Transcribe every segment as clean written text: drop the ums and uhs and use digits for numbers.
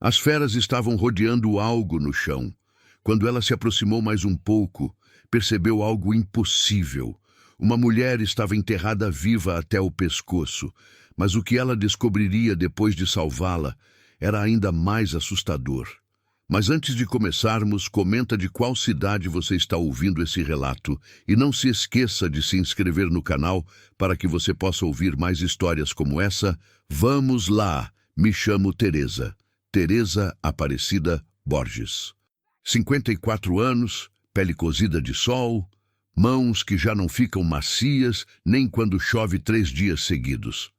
As feras estavam rodeando algo no chão. Quando ela se aproximou mais um pouco, percebeu algo impossível. Uma mulher estava enterrada viva até o pescoço, mas o que ela descobriria depois de salvá-la era ainda mais assustador. Mas antes de começarmos, comenta de qual cidade você está ouvindo esse relato e não se esqueça de se inscrever no canal para que você possa ouvir mais histórias como essa. Vamos lá! Me chamo Teresa. Teresa Aparecida Borges. 54 anos, pele cozida de sol, mãos que já não ficam macias nem quando chove 3 dias seguidos.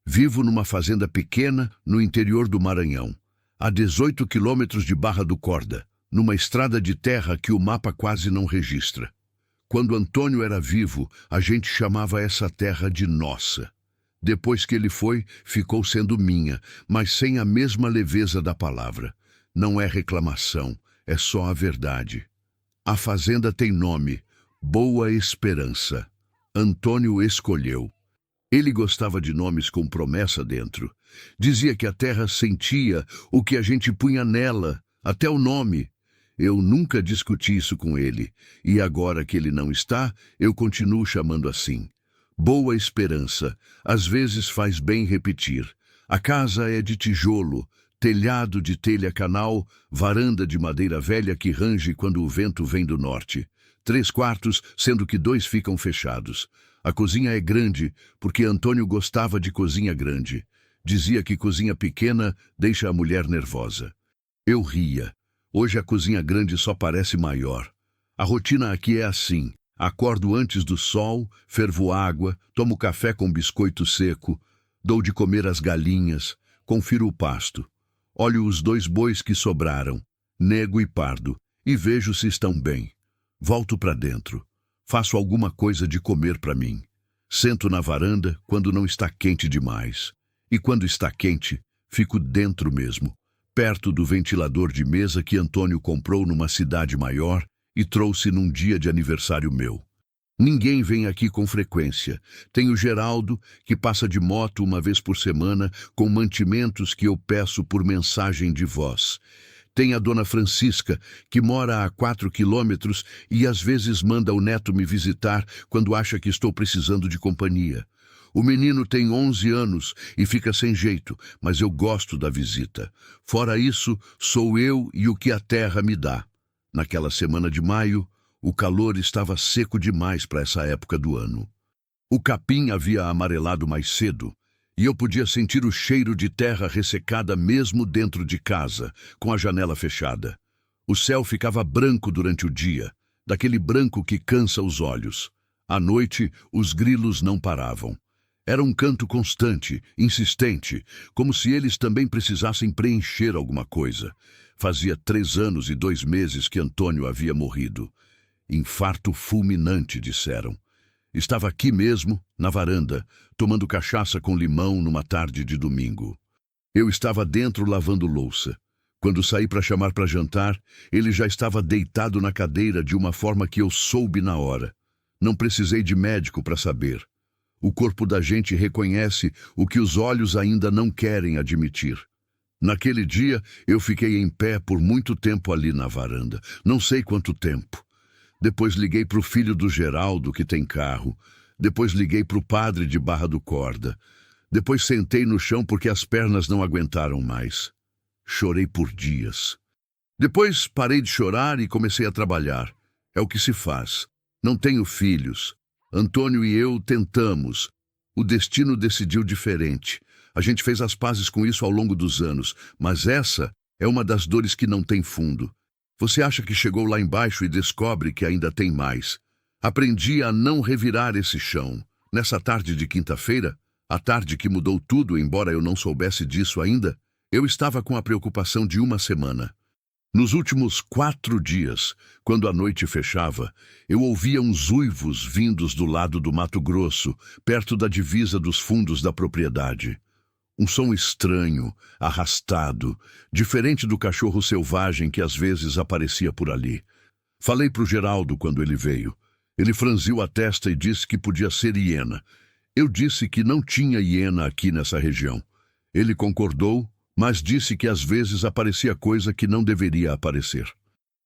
Vivo numa fazenda pequena no interior do Maranhão, a 18 quilômetros de Barra do Corda, numa estrada de terra que o mapa quase não registra. Quando Antônio era vivo, a gente chamava essa terra de nossa. Depois que ele foi, ficou sendo minha, mas sem a mesma leveza da palavra. Não é reclamação, é só a verdade. A fazenda tem nome, Boa Esperança. Antônio escolheu. Ele gostava de nomes com promessa dentro. Dizia que a terra sentia o que a gente punha nela, até o nome. Eu nunca discuti isso com ele, e agora que ele não está, eu continuo chamando assim. Boa Esperança, às vezes faz bem repetir. A casa é de tijolo, telhado de telha canal, varanda de madeira velha que range quando o vento vem do norte. 3 quartos, sendo que 2 ficam fechados. A cozinha é grande, porque Antônio gostava de cozinha grande. Dizia que cozinha pequena deixa a mulher nervosa. Eu ria. Hoje a cozinha grande só parece maior. A rotina aqui é assim. Acordo antes do sol, fervo água, tomo café com biscoito seco, dou de comer às galinhas, confiro o pasto. Olho os 2 bois que sobraram, Nego e Pardo, e vejo se estão bem. Volto para dentro. Faço alguma coisa de comer para mim. Sento na varanda quando não está quente demais. E quando está quente, fico dentro mesmo, perto do ventilador de mesa que Antônio comprou numa cidade maior e trouxe num dia de aniversário meu. Ninguém vem aqui com frequência. Tem o Geraldo, que passa de moto uma vez por semana com mantimentos que eu peço por mensagem de voz. Tem a dona Francisca, que mora a 4 quilômetros e às vezes manda o neto me visitar quando acha que estou precisando de companhia. O menino tem 11 anos e fica sem jeito, mas eu gosto da visita. Fora isso, sou eu e o que a terra me dá. Naquela semana de maio, o calor estava seco demais para essa época do ano. O capim havia amarelado mais cedo, e eu podia sentir o cheiro de terra ressecada mesmo dentro de casa, com a janela fechada. O céu ficava branco durante o dia, daquele branco que cansa os olhos. À noite, os grilos não paravam. Era um canto constante, insistente, como se eles também precisassem preencher alguma coisa. Fazia 3 anos e 2 meses que Antônio havia morrido. Infarto fulminante, disseram. Estava aqui mesmo, na varanda, tomando cachaça com limão numa tarde de domingo. Eu estava dentro lavando louça. Quando saí para chamar para jantar, ele já estava deitado na cadeira de uma forma que eu soube na hora. Não precisei de médico para saber. O corpo da gente reconhece o que os olhos ainda não querem admitir. Naquele dia, eu fiquei em pé por muito tempo ali na varanda. Não sei quanto tempo. Depois liguei para o filho do Geraldo, que tem carro. Depois liguei para o padre de Barra do Corda. Depois sentei no chão porque as pernas não aguentaram mais. Chorei por dias. Depois parei de chorar e comecei a trabalhar. É o que se faz. Não tenho filhos. Antônio e eu tentamos. O destino decidiu diferente. A gente fez as pazes com isso ao longo dos anos, mas essa é uma das dores que não tem fundo. Você acha que chegou lá embaixo e descobre que ainda tem mais. Aprendi a não revirar esse chão. Nessa tarde de quinta-feira, a tarde que mudou tudo, embora eu não soubesse disso ainda, eu estava com a preocupação de uma semana. Nos últimos 4 dias, quando a noite fechava, eu ouvia uns uivos vindos do lado do Mato Grosso, perto da divisa dos fundos da propriedade. Um som estranho, arrastado, diferente do cachorro selvagem que às vezes aparecia por ali. Falei para o Geraldo quando ele veio. Ele franziu a testa e disse que podia ser hiena. Eu disse que não tinha hiena aqui nessa região. Ele concordou, mas disse que às vezes aparecia coisa que não deveria aparecer.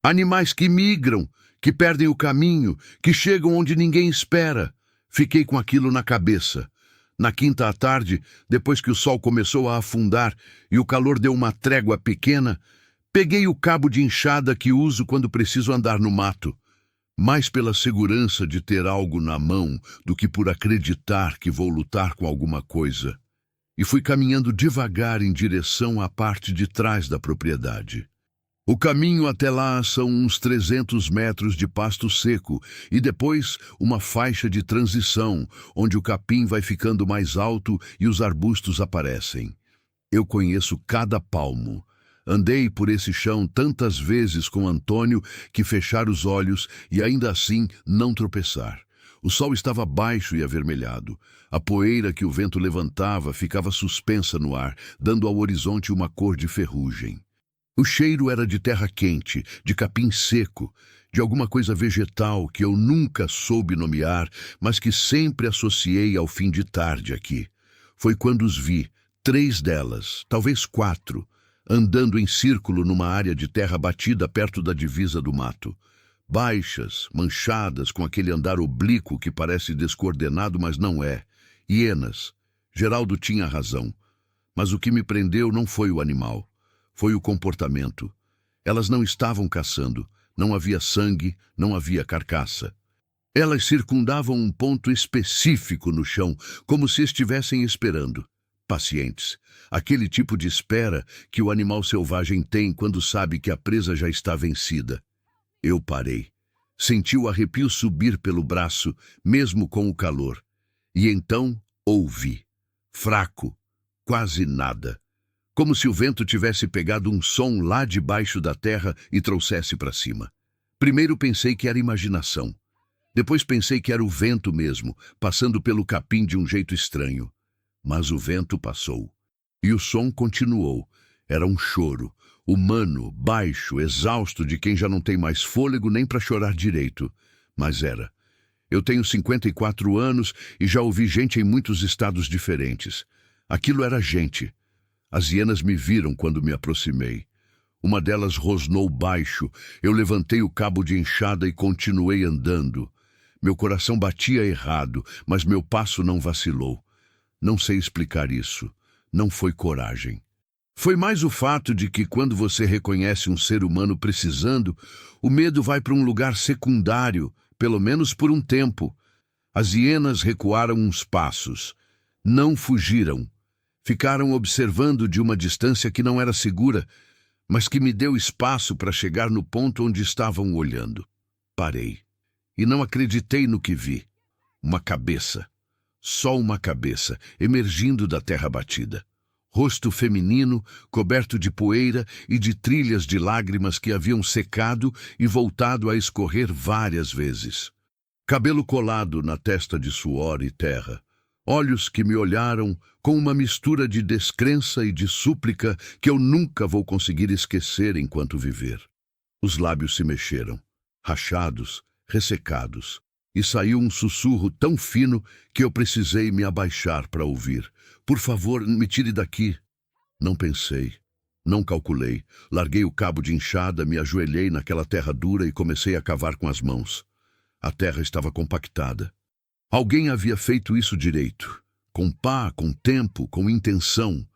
Animais que migram, que perdem o caminho, que chegam onde ninguém espera. Fiquei com aquilo na cabeça. Na quinta à tarde, depois que o sol começou a afundar e o calor deu uma trégua pequena, peguei o cabo de enxada que uso quando preciso andar no mato. Mais pela segurança de ter algo na mão do que por acreditar que vou lutar com alguma coisa. E fui caminhando devagar em direção à parte de trás da propriedade. O caminho até lá são uns 300 metros de pasto seco e depois uma faixa de transição, onde o capim vai ficando mais alto e os arbustos aparecem. Eu conheço cada palmo. Andei por esse chão tantas vezes com Antônio que fechar os olhos e ainda assim não tropeçar. O sol estava baixo e avermelhado. A poeira que o vento levantava ficava suspensa no ar, dando ao horizonte uma cor de ferrugem. O cheiro era de terra quente, de capim seco, de alguma coisa vegetal que eu nunca soube nomear, mas que sempre associei ao fim de tarde aqui. Foi quando os vi, 3 delas, talvez 4, andando em círculo numa área de terra batida perto da divisa do mato. Baixas, manchadas, com aquele andar oblíquo que parece descoordenado, mas não é. Hienas. Geraldo tinha razão. Mas o que me prendeu não foi o animal. Foi o comportamento. Elas não estavam caçando. Não havia sangue, não havia carcaça. Elas circundavam um ponto específico no chão, como se estivessem esperando. Pacientes. Aquele tipo de espera que o animal selvagem tem quando sabe que a presa já está vencida. Eu parei. Senti o arrepio subir pelo braço, mesmo com o calor. E então ouvi. Fraco. Quase nada. Como se o vento tivesse pegado um som lá debaixo da terra e trouxesse para cima. Primeiro pensei que era imaginação. Depois pensei que era o vento mesmo, passando pelo capim de um jeito estranho. Mas o vento passou. E o som continuou. Era um choro, humano, baixo, exausto de quem já não tem mais fôlego nem para chorar direito. Mas era. Eu tenho 54 anos e já ouvi gente em muitos estados diferentes. Aquilo era gente. As hienas me viram quando me aproximei. Uma delas rosnou baixo. Eu levantei o cabo de enxada e continuei andando. Meu coração batia errado, mas meu passo não vacilou. Não sei explicar isso. Não foi coragem. Foi mais o fato de que quando você reconhece um ser humano precisando, o medo vai para um lugar secundário, pelo menos por um tempo. As hienas recuaram uns passos. Não fugiram. Ficaram observando de uma distância que não era segura, mas que me deu espaço para chegar no ponto onde estavam olhando. Parei. E não acreditei no que vi. Uma cabeça. Só uma cabeça, emergindo da terra batida. Rosto feminino, coberto de poeira e de trilhas de lágrimas que haviam secado e voltado a escorrer várias vezes. Cabelo colado na testa de suor e terra. Olhos que me olharam com uma mistura de descrença e de súplica que eu nunca vou conseguir esquecer enquanto viver. Os lábios se mexeram, rachados, ressecados, e saiu um sussurro tão fino que eu precisei me abaixar para ouvir. Por favor, me tire daqui. Não pensei, não calculei. Larguei o cabo de enxada, me ajoelhei naquela terra dura e comecei a cavar com as mãos. A terra estava compactada. Alguém havia feito isso direito. Com pá, com tempo, com intenção.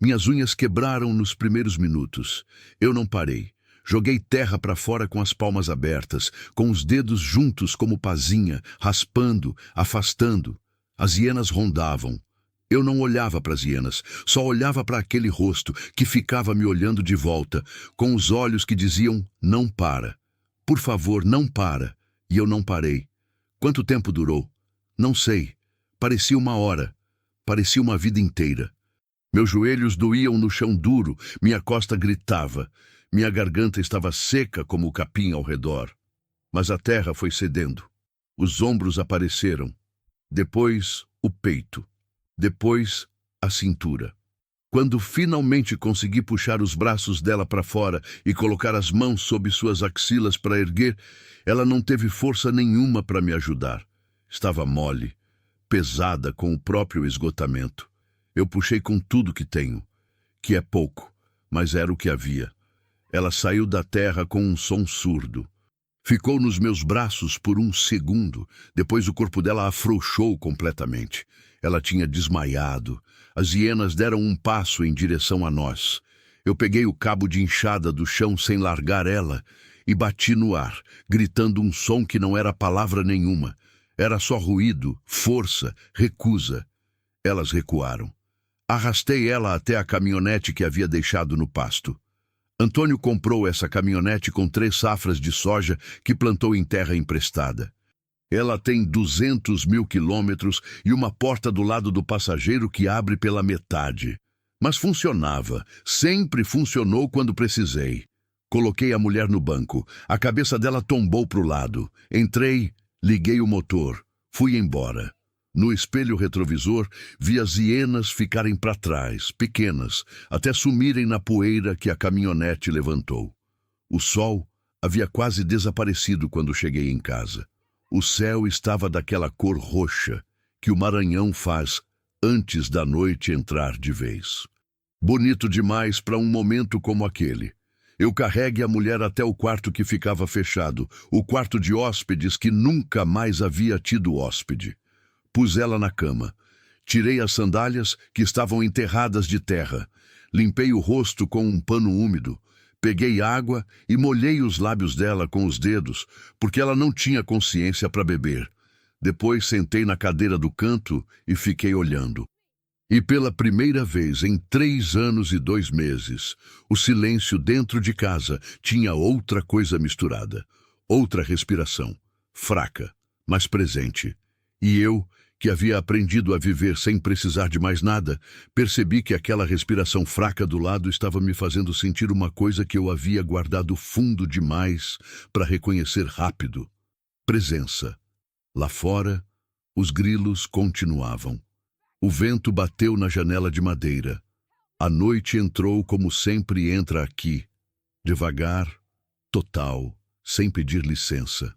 Minhas unhas quebraram nos primeiros minutos. Eu não parei. Joguei terra para fora com as palmas abertas, com os dedos juntos como pazinha, raspando, afastando. As hienas rondavam. Eu não olhava para as hienas, só olhava para aquele rosto que ficava me olhando de volta, com os olhos que diziam, não para. Por favor, não para. E eu não parei. Quanto tempo durou? Não sei. Parecia uma hora. Parecia uma vida inteira. Meus joelhos doíam no chão duro, minha costa gritava. Minha garganta estava seca como o capim ao redor. Mas a terra foi cedendo. Os ombros apareceram. Depois, o peito. Depois, a cintura. Quando finalmente consegui puxar os braços dela para fora e colocar as mãos sob suas axilas para erguer, ela não teve força nenhuma para me ajudar. Estava mole, pesada com o próprio esgotamento. Eu puxei com tudo que tenho. que é pouco, mas era o que havia. Ela saiu da terra com um som surdo. Ficou nos meus braços por um segundo, depois o corpo dela afrouxou completamente. Ela tinha desmaiado. As hienas deram um passo em direção a nós. Eu peguei o cabo de enxada do chão sem largar ela e bati no ar, gritando um som que não era palavra nenhuma. Era só ruído, força, recusa. Elas recuaram. Arrastei ela até a caminhonete que havia deixado no pasto. Antônio comprou essa caminhonete com 3 safras de soja que plantou em terra emprestada. Ela tem 200 mil quilômetros e uma porta do lado do passageiro que abre pela metade. Mas funcionava, sempre funcionou quando precisei. Coloquei a mulher no banco, a cabeça dela tombou para o lado. Entrei, liguei o motor, fui embora. No espelho retrovisor, vi as hienas ficarem para trás, pequenas, até sumirem na poeira que a caminhonete levantou. O sol havia quase desaparecido quando cheguei em casa. O céu estava daquela cor roxa que o Maranhão faz antes da noite entrar de vez. Bonito demais para um momento como aquele. Eu carreguei a mulher até o quarto que ficava fechado, o quarto de hóspedes que nunca mais havia tido hóspede. Pus ela na cama. Tirei as sandálias que estavam enterradas de terra. Limpei o rosto com um pano úmido. Peguei água e molhei os lábios dela com os dedos, porque ela não tinha consciência para beber. Depois sentei na cadeira do canto e fiquei olhando. E pela primeira vez em 3 anos e 2 meses, o silêncio dentro de casa tinha outra coisa misturada. Outra respiração. Fraca, mas presente. E eu, que havia aprendido a viver sem precisar de mais nada, percebi que aquela respiração fraca do lado estava me fazendo sentir uma coisa que eu havia guardado fundo demais para reconhecer rápido. Presença. Lá fora, os grilos continuavam. O vento bateu na janela de madeira. A noite entrou como sempre entra aqui, devagar, total, sem pedir licença.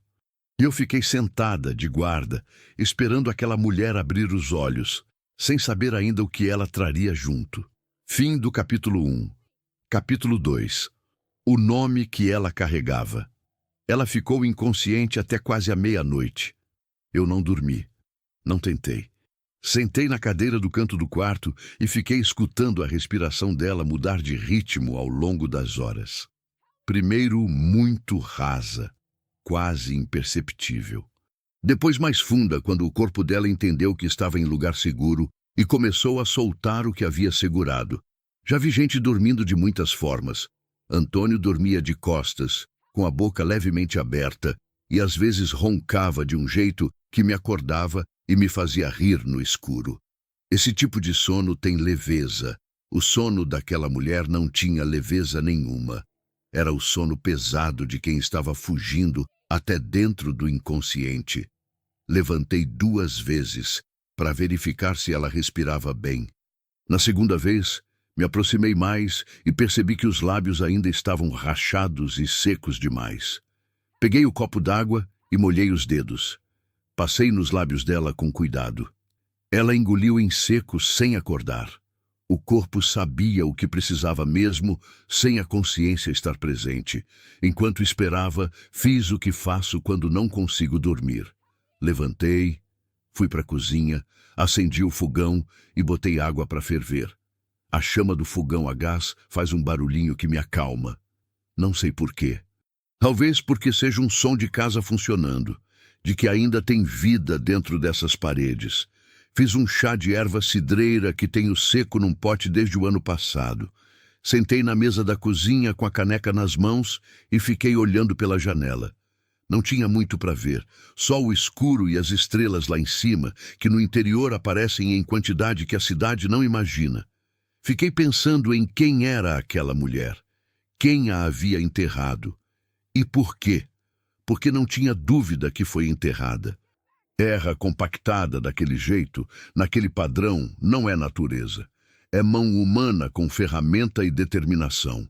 E eu fiquei sentada, de guarda, esperando aquela mulher abrir os olhos, sem saber ainda o que ela traria junto. Fim do capítulo 1. Capítulo 2. O nome que ela carregava. Ela ficou inconsciente até quase a meia-noite. Eu não dormi. Não tentei. Sentei na cadeira do canto do quarto e fiquei escutando a respiração dela mudar de ritmo ao longo das horas. Primeiro, muito rasa. Quase imperceptível. Depois mais funda, quando o corpo dela entendeu que estava em lugar seguro e começou a soltar o que havia segurado. Já vi gente dormindo de muitas formas. Antônio dormia de costas, com a boca levemente aberta, e às vezes roncava de um jeito que me acordava e me fazia rir no escuro. Esse tipo de sono tem leveza. O sono daquela mulher não tinha leveza nenhuma. Era o sono pesado de quem estava fugindo até dentro do inconsciente. Levantei 2 vezes para verificar se ela respirava bem. Na segunda vez, me aproximei mais e percebi que os lábios ainda estavam rachados e secos demais. Peguei o copo d'água e molhei os dedos. Passei nos lábios dela com cuidado. Ela engoliu em seco sem acordar. O corpo sabia o que precisava mesmo, sem a consciência estar presente. Enquanto esperava, fiz o que faço quando não consigo dormir. Levantei, fui para a cozinha, acendi o fogão e botei água para ferver. A chama do fogão a gás faz um barulhinho que me acalma. Não sei por quê. Talvez porque seja um som de casa funcionando, de que ainda tem vida dentro dessas paredes. Fiz um chá de erva cidreira que tenho seco num pote desde o ano passado. Sentei na mesa da cozinha com a caneca nas mãos e fiquei olhando pela janela. Não tinha muito para ver, só o escuro e as estrelas lá em cima, que no interior aparecem em quantidade que a cidade não imagina. Fiquei pensando em quem era aquela mulher, quem a havia enterrado e por quê. Porque não tinha dúvida que foi enterrada. Terra compactada daquele jeito, naquele padrão, não é natureza. É mão humana com ferramenta e determinação.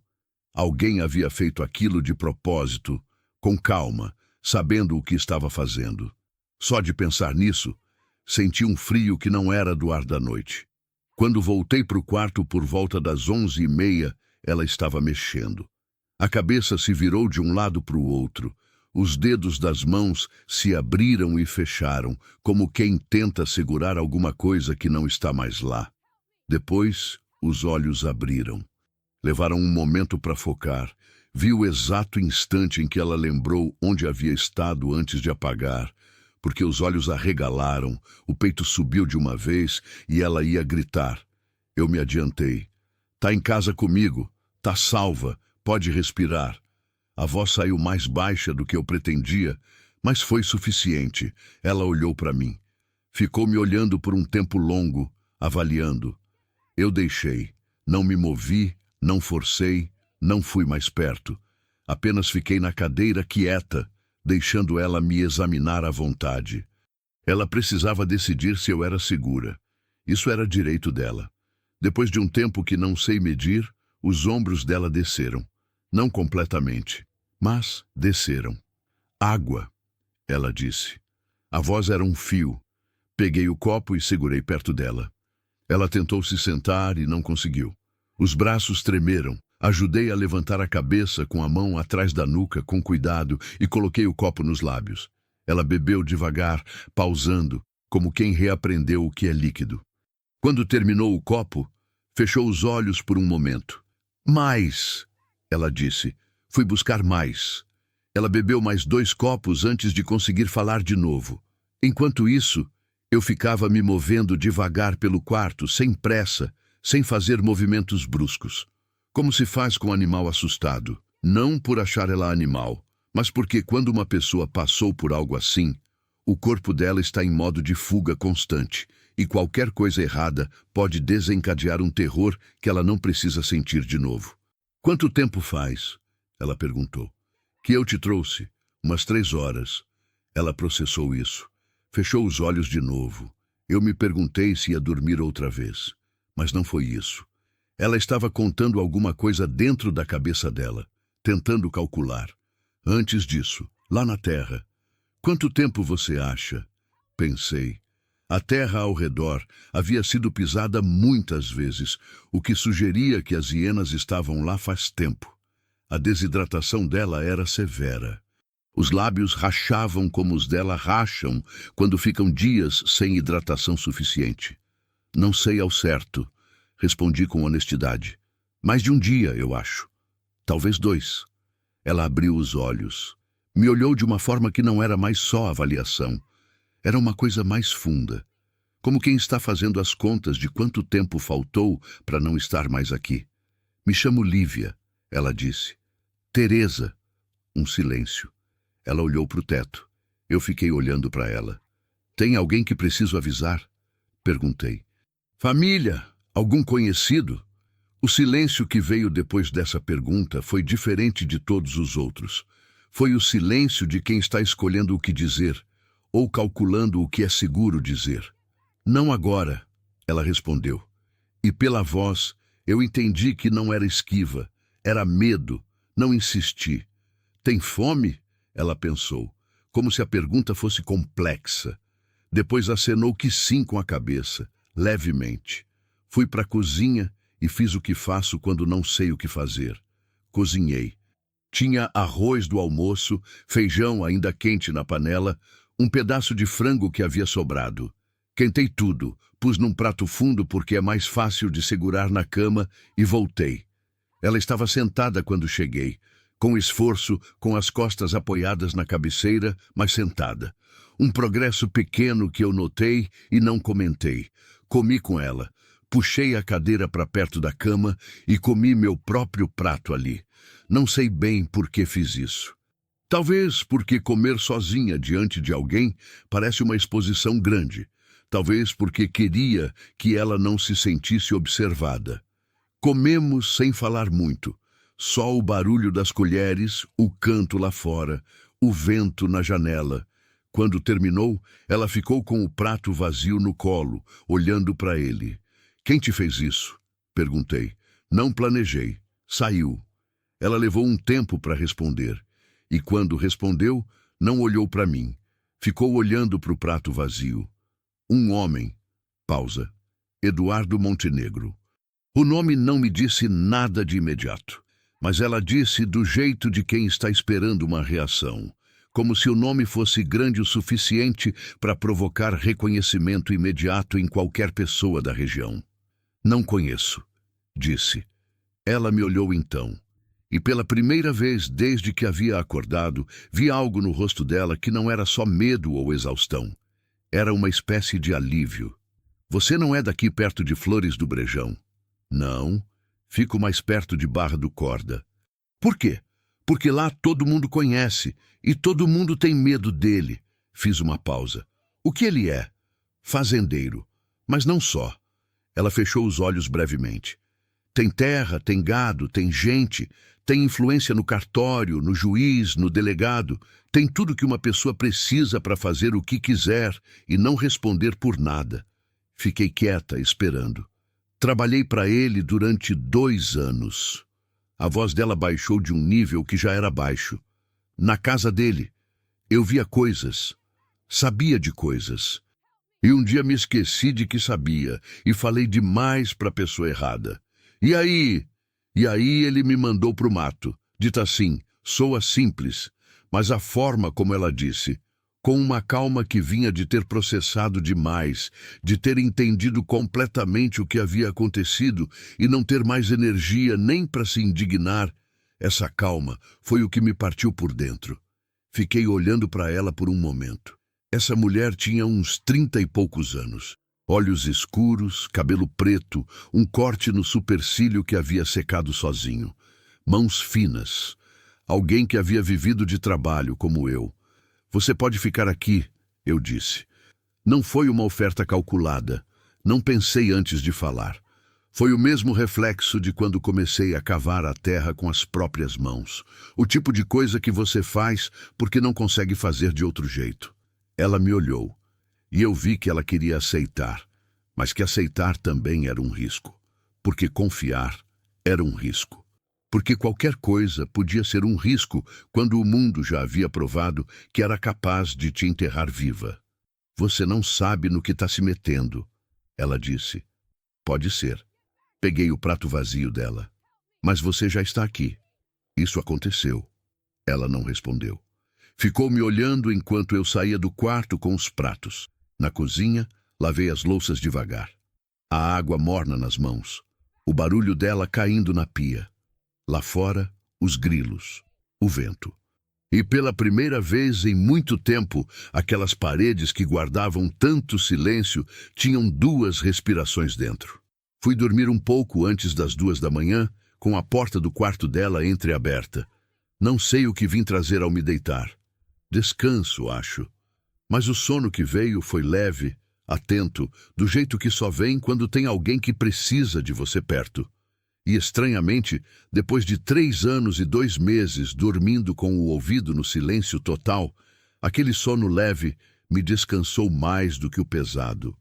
Alguém havia feito aquilo de propósito, com calma, sabendo o que estava fazendo. Só de pensar nisso, senti um frio que não era do ar da noite. Quando voltei para o quarto por volta das 11h30, ela estava mexendo. A cabeça se virou de um lado para o outro. Os dedos das mãos se abriram e fecharam, como quem tenta segurar alguma coisa que não está mais lá. Depois, os olhos abriram. Levaram um momento para focar. Vi o exato instante em que ela lembrou onde havia estado antes de apagar, porque os olhos arregalaram, o peito subiu de uma vez e ela ia gritar. Eu me adiantei. Tá em casa comigo, tá salva, pode respirar. A voz saiu mais baixa do que eu pretendia, mas foi suficiente. Ela olhou para mim. Ficou me olhando por um tempo longo, avaliando. Eu deixei. Não me movi, não forcei, não fui mais perto. Apenas fiquei na cadeira quieta, deixando ela me examinar à vontade. Ela precisava decidir se eu era segura. Isso era direito dela. Depois de um tempo que não sei medir, os ombros dela desceram. Não completamente, mas desceram. Água, ela disse. A voz era um fio. Peguei o copo e segurei perto dela. Ela tentou se sentar e não conseguiu. Os braços tremeram. Ajudei a levantar a cabeça com a mão atrás da nuca com cuidado e coloquei o copo nos lábios. Ela bebeu devagar, pausando, como quem reaprendeu o que é líquido. Quando terminou o copo, fechou os olhos por um momento. Mais, ela disse. Fui buscar mais. Ela bebeu mais 2 copos antes de conseguir falar de novo. Enquanto isso, eu ficava me movendo devagar pelo quarto, sem pressa, sem fazer movimentos bruscos. Como se faz com um animal assustado. Não por achar ela animal, mas porque quando uma pessoa passou por algo assim, o corpo dela está em modo de fuga constante, e qualquer coisa errada pode desencadear um terror que ela não precisa sentir de novo. Quanto tempo faz? Ela perguntou. Que eu te trouxe? Umas 3 horas. Ela processou isso. Fechou os olhos de novo. Eu me perguntei se ia dormir outra vez. Mas não foi isso. Ela estava contando alguma coisa dentro da cabeça dela, tentando calcular. Antes disso, lá na Terra. Quanto tempo você acha? Pensei. A terra ao redor havia sido pisada muitas vezes, o que sugeria que as hienas estavam lá faz tempo. A desidratação dela era severa. Os lábios rachavam como os dela racham quando ficam dias sem hidratação suficiente. Não sei ao certo, respondi com honestidade. Mais de um dia, eu acho. Talvez 2. Ela abriu os olhos. Me olhou de uma forma que não era mais só avaliação. Era uma coisa mais funda. Como quem está fazendo as contas de quanto tempo faltou para não estar mais aqui. Me chamo Lívia, ela disse. Teresa. Um silêncio. Ela olhou para o teto. Eu fiquei olhando para ela. Tem alguém que preciso avisar? Perguntei. Família? Algum conhecido? O silêncio que veio depois dessa pergunta foi diferente de todos os outros. Foi o silêncio de quem está escolhendo o que dizer, ou calculando o que é seguro dizer. Não agora, ela respondeu. E pela voz, eu entendi que não era esquiva, era medo, não insisti. Tem fome? Ela pensou, como se a pergunta fosse complexa. Depois acenou que sim com a cabeça, levemente. Fui para a cozinha e fiz o que faço quando não sei o que fazer. Cozinhei. Tinha arroz do almoço, feijão ainda quente na panela, um pedaço de frango que havia sobrado. Quentei tudo, pus num prato fundo porque é mais fácil de segurar na cama e voltei. Ela estava sentada quando cheguei, com esforço, com as costas apoiadas na cabeceira, mas sentada. Um progresso pequeno que eu notei e não comentei. Comi com ela. Puxei a cadeira para perto da cama e comi meu próprio prato ali. Não sei bem por que fiz isso. Talvez porque comer sozinha diante de alguém parece uma exposição grande. Talvez porque queria que ela não se sentisse observada. Comemos sem falar muito. Só o barulho das colheres, o canto lá fora, o vento na janela. Quando terminou, ela ficou com o prato vazio no colo, olhando para ele. Quem te fez isso? Perguntei. Não planejei. Saiu. Ela levou um tempo para responder. E quando respondeu, não olhou para mim. Ficou olhando para o prato vazio. Um homem. Pausa. Eduardo Montenegro. O nome não me disse nada de imediato, mas ela disse do jeito de quem está esperando uma reação, como se o nome fosse grande o suficiente para provocar reconhecimento imediato em qualquer pessoa da região. Não conheço, disse. Ela me olhou então, e pela primeira vez desde que havia acordado, vi algo no rosto dela que não era só medo ou exaustão. Era uma espécie de alívio. Você não é daqui perto de Flores do Brejão? Não, fico mais perto de Barra do Corda. Por quê? Porque lá todo mundo conhece, e todo mundo tem medo dele. Fiz uma pausa. O que ele é? Fazendeiro. Mas não só. Ela fechou os olhos brevemente. Tem terra, tem gado, tem gente, tem influência no cartório, no juiz, no delegado, tem tudo que uma pessoa precisa para fazer o que quiser e não responder por nada. Fiquei quieta, esperando. Trabalhei para ele durante 2 anos. A voz dela baixou de um nível que já era baixo. Na casa dele, eu via coisas, sabia de coisas. E um dia me esqueci de que sabia e falei demais para a pessoa errada. E aí ele me mandou pro mato. Dito assim, soa simples, mas a forma como ela disse, com uma calma que vinha de ter processado demais, de ter entendido completamente o que havia acontecido e não ter mais energia nem para se indignar, essa calma foi o que me partiu por dentro. Fiquei olhando para ela por um momento. Essa mulher tinha uns 30 e poucos anos. Olhos escuros, cabelo preto, um corte no supercílio que havia secado sozinho. Mãos finas. Alguém que havia vivido de trabalho, como eu. Você pode ficar aqui, eu disse. Não foi uma oferta calculada. Não pensei antes de falar. Foi o mesmo reflexo de quando comecei a cavar a terra com as próprias mãos. O tipo de coisa que você faz porque não consegue fazer de outro jeito. Ela me olhou. E eu vi que ela queria aceitar, mas que aceitar também era um risco. Porque confiar era um risco. Porque qualquer coisa podia ser um risco quando o mundo já havia provado que era capaz de te enterrar viva. Você não sabe no que está se metendo, ela disse. Pode ser. Peguei o prato vazio dela. Mas você já está aqui. Isso aconteceu. Ela não respondeu. Ficou me olhando enquanto eu saía do quarto com os pratos. Na cozinha, lavei as louças devagar. A água morna nas mãos. O barulho dela caindo na pia. Lá fora, os grilos. O vento. E pela primeira vez em muito tempo, aquelas paredes que guardavam tanto silêncio tinham 2 respirações dentro. Fui dormir um pouco antes das 2 da manhã, com a porta do quarto dela entreaberta. Não sei o que vim trazer ao me deitar. Descanso, acho. Mas o sono que veio foi leve, atento, do jeito que só vem quando tem alguém que precisa de você perto. E estranhamente, depois de 3 anos e 2 meses dormindo com o ouvido no silêncio total, aquele sono leve me descansou mais do que o pesado.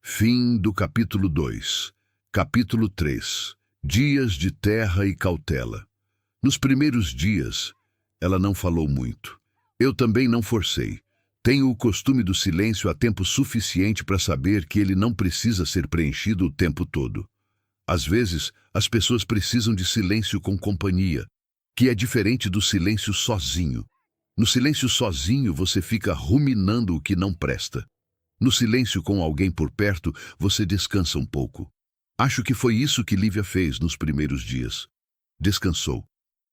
Fim do capítulo 2. Capítulo 3. Dias de terra e cautela. Nos primeiros dias, ela não falou muito. Eu também não forcei. Tenho o costume do silêncio há tempo suficiente para saber que ele não precisa ser preenchido o tempo todo. Às vezes, as pessoas precisam de silêncio com companhia, que é diferente do silêncio sozinho. No silêncio sozinho, você fica ruminando o que não presta. No silêncio com alguém por perto, você descansa um pouco. Acho que foi isso que Lívia fez nos primeiros dias. Descansou.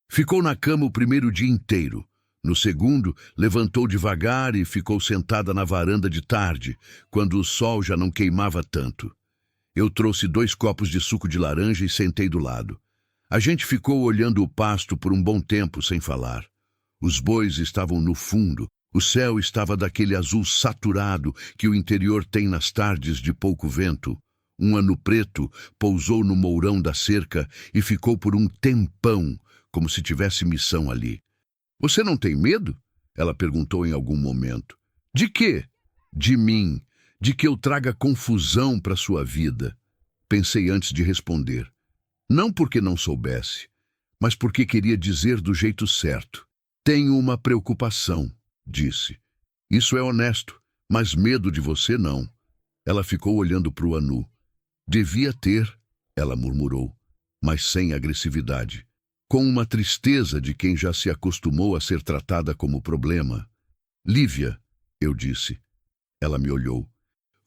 Ficou na cama o primeiro dia inteiro. No segundo, levantou devagar e ficou sentada na varanda de tarde, quando o sol já não queimava tanto. Eu trouxe 2 copos de suco de laranja e sentei do lado. A gente ficou olhando o pasto por um bom tempo sem falar. Os bois estavam no fundo, o céu estava daquele azul saturado que o interior tem nas tardes de pouco vento. Um anu preto pousou no mourão da cerca e ficou por um tempão, como se tivesse missão ali. Você não tem medo? Ela perguntou em algum momento. De quê? De mim. De que eu traga confusão para sua vida. Pensei antes de responder. Não porque não soubesse, mas porque queria dizer do jeito certo. Tenho uma preocupação, disse. Isso é honesto, mas medo de você não. Ela ficou olhando para o anu. Devia ter, ela murmurou, mas sem agressividade, com uma tristeza de quem já se acostumou a ser tratada como problema. Lívia, eu disse. Ela me olhou.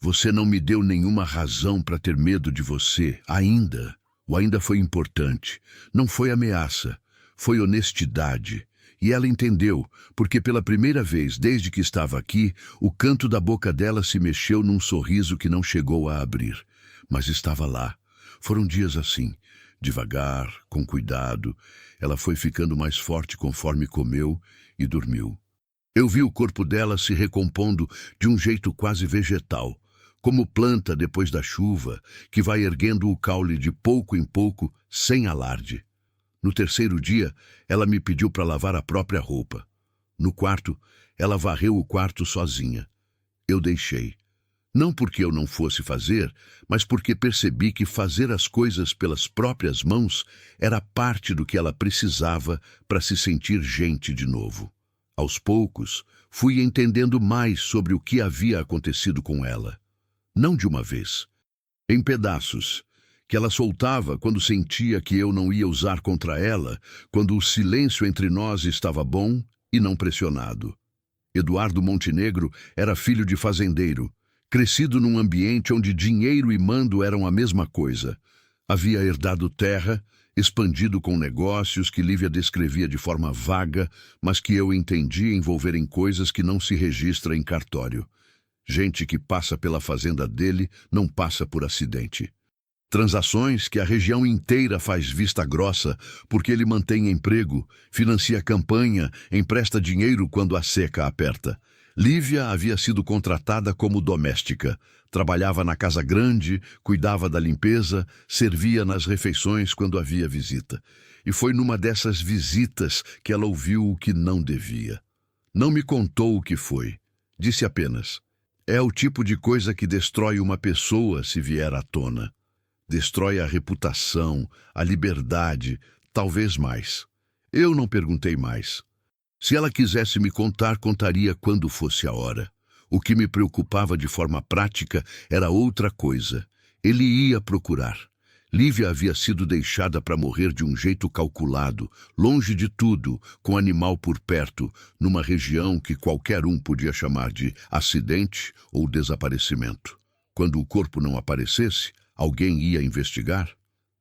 Você não me deu nenhuma razão para ter medo de você, ainda. O ainda foi importante. Não foi ameaça, foi honestidade. E ela entendeu, porque pela primeira vez desde que estava aqui, o canto da boca dela se mexeu num sorriso que não chegou a abrir. Mas estava lá. Foram dias assim, devagar, com cuidado. Ela foi ficando mais forte conforme comeu e dormiu. Eu vi o corpo dela se recompondo de um jeito quase vegetal, como planta depois da chuva, que vai erguendo o caule de pouco em pouco, sem alarde. No terceiro dia, ela me pediu para lavar a própria roupa. No quarto, ela varreu o quarto sozinha. Eu deixei. Não porque eu não fosse fazer, mas porque percebi que fazer as coisas pelas próprias mãos era parte do que ela precisava para se sentir gente de novo. Aos poucos, fui entendendo mais sobre o que havia acontecido com ela. Não de uma vez. Em pedaços, que ela soltava quando sentia que eu não ia usar contra ela, quando o silêncio entre nós estava bom e não pressionado. Eduardo Montenegro era filho de fazendeiro, crescido num ambiente onde dinheiro e mando eram a mesma coisa. Havia herdado terra, expandido com negócios que Lívia descrevia de forma vaga, mas que eu entendi envolverem coisas que não se registra em cartório. Gente que passa pela fazenda dele não passa por acidente. Transações que a região inteira faz vista grossa porque ele mantém emprego, financia campanha, empresta dinheiro quando a seca aperta. Lívia havia sido contratada como doméstica. Trabalhava na casa grande, cuidava da limpeza, servia nas refeições quando havia visita. E foi numa dessas visitas que ela ouviu o que não devia. Não me contou o que foi. Disse apenas: é o tipo de coisa que destrói uma pessoa se vier à tona. Destrói a reputação, a liberdade, talvez mais. Eu não perguntei mais. Se ela quisesse me contar, contaria quando fosse a hora. O que me preocupava de forma prática era outra coisa. Ele ia procurar. Lívia havia sido deixada para morrer de um jeito calculado, longe de tudo, com animal por perto, numa região que qualquer um podia chamar de acidente ou desaparecimento. Quando o corpo não aparecesse, alguém ia investigar?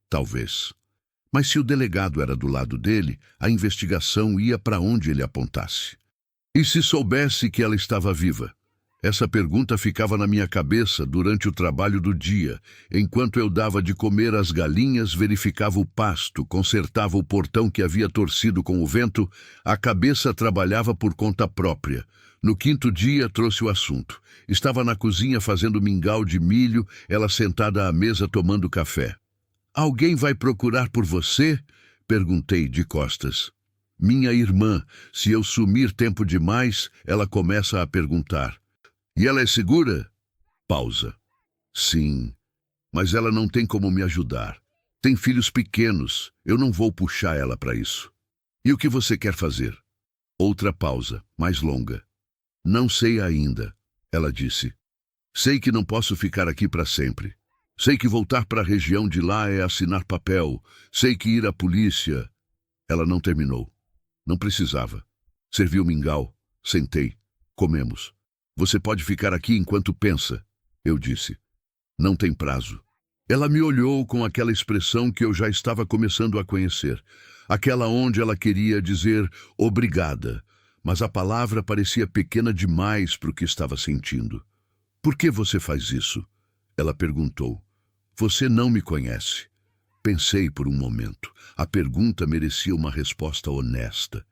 Talvez. Mas se o delegado era do lado dele, a investigação ia para onde ele apontasse. E se soubesse que ela estava viva? Essa pergunta ficava na minha cabeça durante o trabalho do dia, enquanto eu dava de comer às galinhas, verificava o pasto, consertava o portão que havia torcido com o vento, a cabeça trabalhava por conta própria. No quinto dia trouxe o assunto. Estava na cozinha fazendo mingau de milho, ela sentada à mesa tomando café. Alguém vai procurar por você? Perguntei de costas. Minha irmã, se eu sumir tempo demais, ela começa a perguntar. E ela é segura? Pausa. Sim, mas ela não tem como me ajudar. Tem filhos pequenos, eu não vou puxar ela para isso. E o que você quer fazer? Outra pausa, mais longa. Não sei ainda, ela disse. Sei que não posso ficar aqui para sempre. Sei que voltar para a região de lá é assinar papel. Sei que ir à polícia... Ela não terminou. Não precisava. Servi o mingau. Sentei. Comemos. Você pode ficar aqui enquanto pensa, eu disse. Não tem prazo. Ela me olhou com aquela expressão que eu já estava começando a conhecer. Aquela onde ela queria dizer obrigada, mas a palavra parecia pequena demais para o que estava sentindo. Por que você faz isso? Ela perguntou. Você não me conhece. Pensei por um momento. A pergunta merecia uma resposta honesta.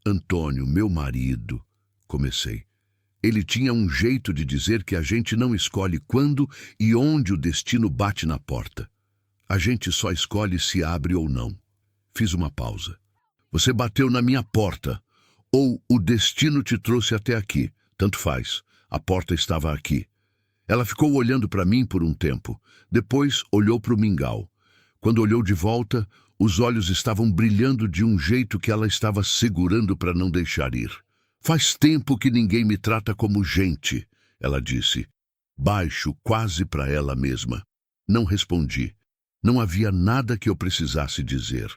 Antônio, meu marido, comecei. Ele tinha um jeito de dizer que a gente não escolhe quando e onde o destino bate na porta. A gente só escolhe se abre ou não. Fiz uma pausa. Você bateu na minha porta. Ou o destino te trouxe até aqui. Tanto faz. A porta estava aqui. Ela ficou olhando para mim por um tempo. Depois olhou para o mingau. Quando olhou de volta, os olhos estavam brilhando de um jeito que ela estava segurando para não deixar ir. Faz tempo que ninguém me trata como gente, ela disse, baixo quase para ela mesma. Não respondi. Não havia nada que eu precisasse dizer.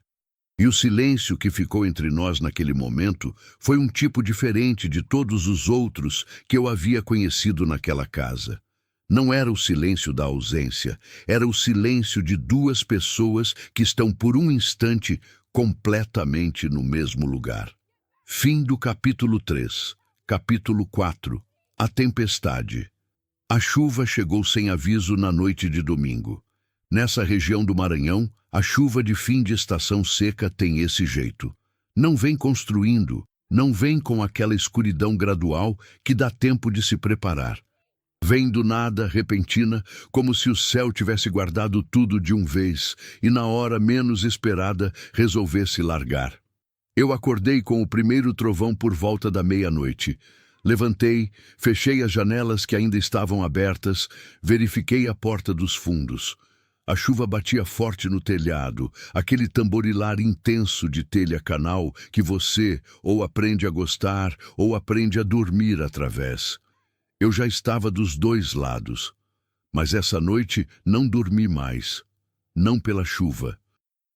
E o silêncio que ficou entre nós naquele momento foi um tipo diferente de todos os outros que eu havia conhecido naquela casa. Não era o silêncio da ausência, era o silêncio de duas pessoas que estão por um instante completamente no mesmo lugar. Fim do capítulo 3. Capítulo 4. A tempestade. A chuva chegou sem aviso na noite de domingo. Nessa região do Maranhão, a chuva de fim de estação seca tem esse jeito. Não vem construindo, não vem com aquela escuridão gradual que dá tempo de se preparar. Vem do nada, repentina, como se o céu tivesse guardado tudo de uma vez e na hora menos esperada resolvesse largar. Eu acordei com o primeiro trovão por volta da meia-noite. Levantei, fechei as janelas que ainda estavam abertas, verifiquei a porta dos fundos. A chuva batia forte no telhado, aquele tamborilar intenso de telha-canal que você ou aprende a gostar ou aprende a dormir através. Eu já estava dos dois lados, mas essa noite não dormi mais. Não pela chuva,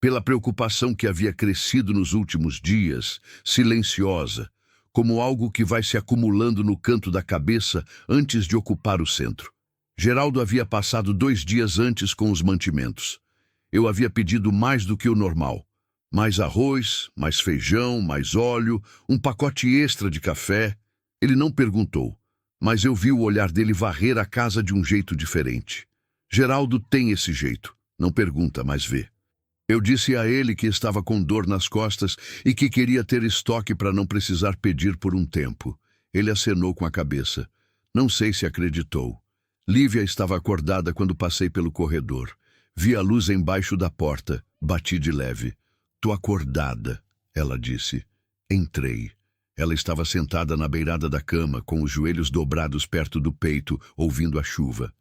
pela preocupação que havia crescido nos últimos dias, silenciosa, como algo que vai se acumulando no canto da cabeça antes de ocupar o centro. Geraldo havia passado 2 dias antes com os mantimentos. Eu havia pedido mais do que o normal. Mais arroz, mais feijão, mais óleo, um pacote extra de café. Ele não perguntou, mas eu vi o olhar dele varrer a casa de um jeito diferente. Geraldo tem esse jeito, não pergunta, mas vê. Eu disse a ele que estava com dor nas costas e que queria ter estoque para não precisar pedir por um tempo. Ele acenou com a cabeça. Não sei se acreditou. Lívia estava acordada quando passei pelo corredor. Vi a luz embaixo da porta. Bati de leve. "Tô acordada", ela disse. Entrei. Ela estava sentada na beirada da cama, com os joelhos dobrados perto do peito, ouvindo a chuva.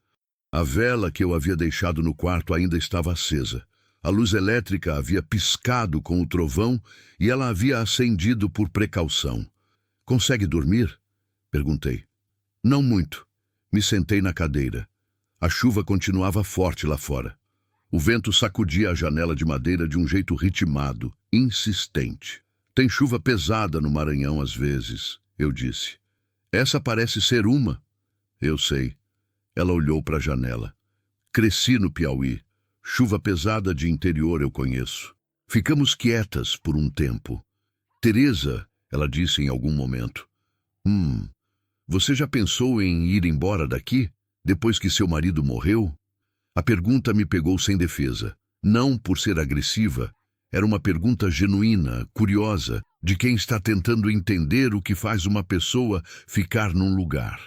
A vela que eu havia deixado no quarto ainda estava acesa. A luz elétrica havia piscado com o trovão e ela havia acendido por precaução. "Consegue dormir?" perguntei. "Não muito." Me sentei na cadeira. A chuva continuava forte lá fora. O vento sacudia a janela de madeira de um jeito ritmado, insistente. "Tem chuva pesada no Maranhão às vezes", eu disse. "Essa parece ser uma." "Eu sei." Ela olhou para a janela. "Cresci no Piauí. Chuva pesada de interior eu conheço." Ficamos quietas por um tempo. "Teresa", ela disse em algum momento. Você já pensou em ir embora daqui, depois que seu marido morreu?" A pergunta me pegou sem defesa. Não por ser agressiva. Era uma pergunta genuína, curiosa, de quem está tentando entender o que faz uma pessoa ficar num lugar.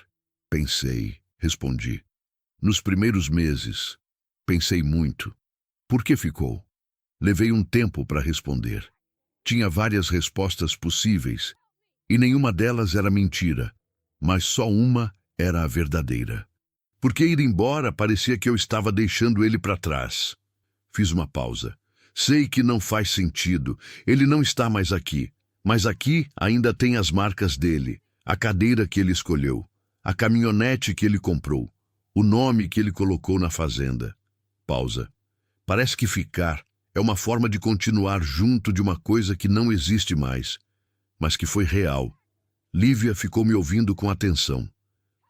"Pensei", respondi. "Nos primeiros meses. Pensei muito." "Por que ficou?" Levei um tempo para responder. Tinha várias respostas possíveis, e nenhuma delas era mentira. Mas só uma era a verdadeira. Porque ir embora parecia que eu estava deixando ele para trás. Fiz uma pausa. Sei que não faz sentido. Ele não está mais aqui. Mas aqui ainda tem as marcas dele. A cadeira que ele escolheu. A caminhonete que ele comprou. O nome que ele colocou na fazenda. Pausa. Parece que ficar é uma forma de continuar junto de uma coisa que não existe mais, mas que foi real. Lívia ficou me ouvindo com atenção.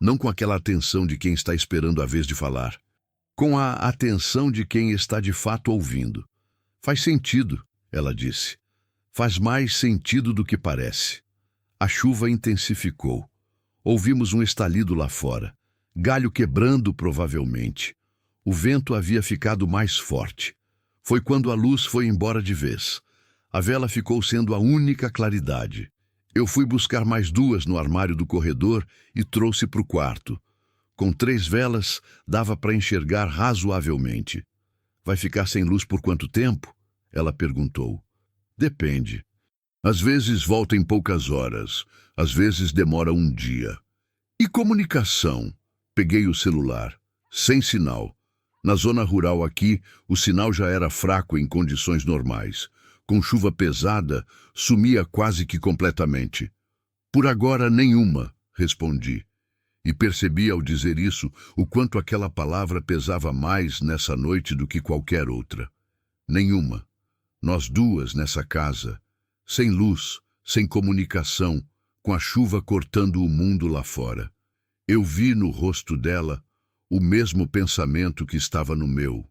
Não com aquela atenção de quem está esperando a vez de falar. Com a atenção de quem está de fato ouvindo. "Faz sentido", ela disse. "Faz mais sentido do que parece." A chuva intensificou. Ouvimos um estalido lá fora. Galho quebrando, provavelmente. O vento havia ficado mais forte. Foi quando a luz foi embora de vez. A vela ficou sendo a única claridade. Eu fui buscar mais 2 no armário do corredor e trouxe para o quarto. Com 3 velas, dava para enxergar razoavelmente. "Vai ficar sem luz por quanto tempo?" ela perguntou. "Depende. Às vezes volta em poucas horas, às vezes demora um dia." "E comunicação?" Peguei o celular. Sem sinal. Na zona rural aqui, o sinal já era fraco em condições normais. Com chuva pesada, sumia quase que completamente. "Por agora, nenhuma", respondi. E percebi ao dizer isso o quanto aquela palavra pesava mais nessa noite do que qualquer outra. Nenhuma. Nós duas nessa casa, sem luz, sem comunicação, com a chuva cortando o mundo lá fora. Eu vi no rosto dela o mesmo pensamento que estava no meu.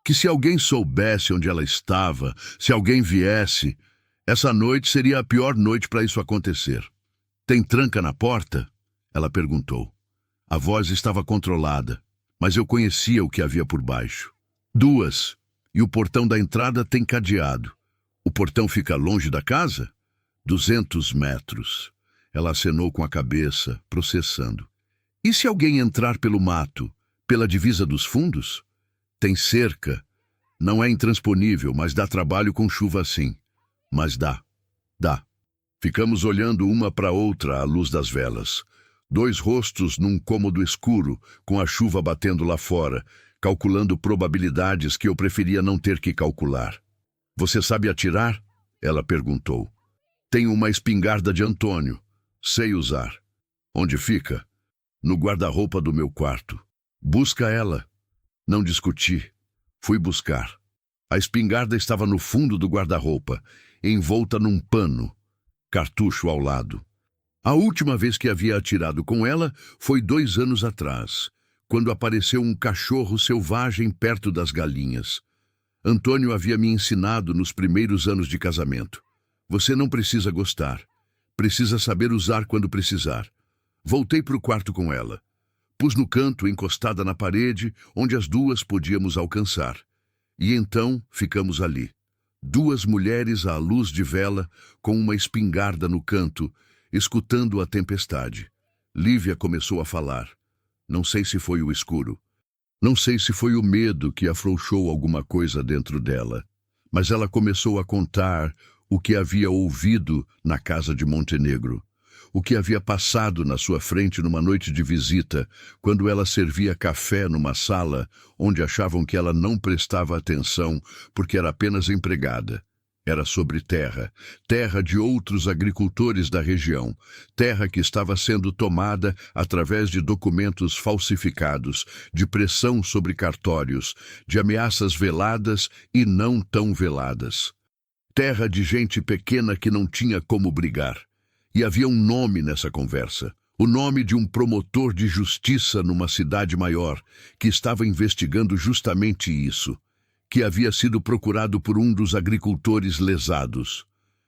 Que se alguém soubesse onde ela estava, se alguém viesse, essa noite seria a pior noite para isso acontecer. Tem tranca na porta? Ela perguntou. A voz estava controlada, mas eu conhecia o que havia por baixo. 2, e o portão da entrada tem cadeado. O portão fica longe da casa? 200 metros. Ela acenou com a cabeça, processando. E se alguém entrar pelo mato, pela divisa dos fundos? Tem cerca. Não é intransponível, mas dá trabalho com chuva assim. Mas dá. Ficamos olhando uma para outra à luz das velas. 2 rostos num cômodo escuro, com a chuva batendo lá fora, calculando probabilidades que eu preferia não ter que calcular. Você sabe atirar? Ela perguntou. Tenho uma espingarda de Antônio. Sei usar. Onde fica? No guarda-roupa do meu quarto. Busca ela. Não discuti. Fui buscar. A espingarda estava no fundo do guarda-roupa, envolta num pano, cartucho ao lado. A última vez que havia atirado com ela foi 2 anos atrás, quando apareceu um cachorro selvagem perto das galinhas. Antônio havia me ensinado nos primeiros anos de casamento. Você não precisa gostar. Precisa saber usar quando precisar. Voltei para o quarto com ela. Pus no canto, encostada na parede, onde as duas podíamos alcançar. E então ficamos ali. 2 mulheres à luz de vela, com uma espingarda no canto, escutando a tempestade. Lívia começou a falar. Não sei se foi o escuro. Não sei se foi o medo que afrouxou alguma coisa dentro dela. Mas ela começou a contar o que havia ouvido na casa de Montenegro. O que havia passado na sua frente numa noite de visita, quando ela servia café numa sala onde achavam que ela não prestava atenção porque era apenas empregada. Era sobre terra, terra de outros agricultores da região, terra que estava sendo tomada através de documentos falsificados, de pressão sobre cartórios, de ameaças veladas e não tão veladas. Terra de gente pequena que não tinha como brigar. E havia um nome nessa conversa, o nome de um promotor de justiça numa cidade maior, que estava investigando justamente isso, que havia sido procurado por um dos agricultores lesados.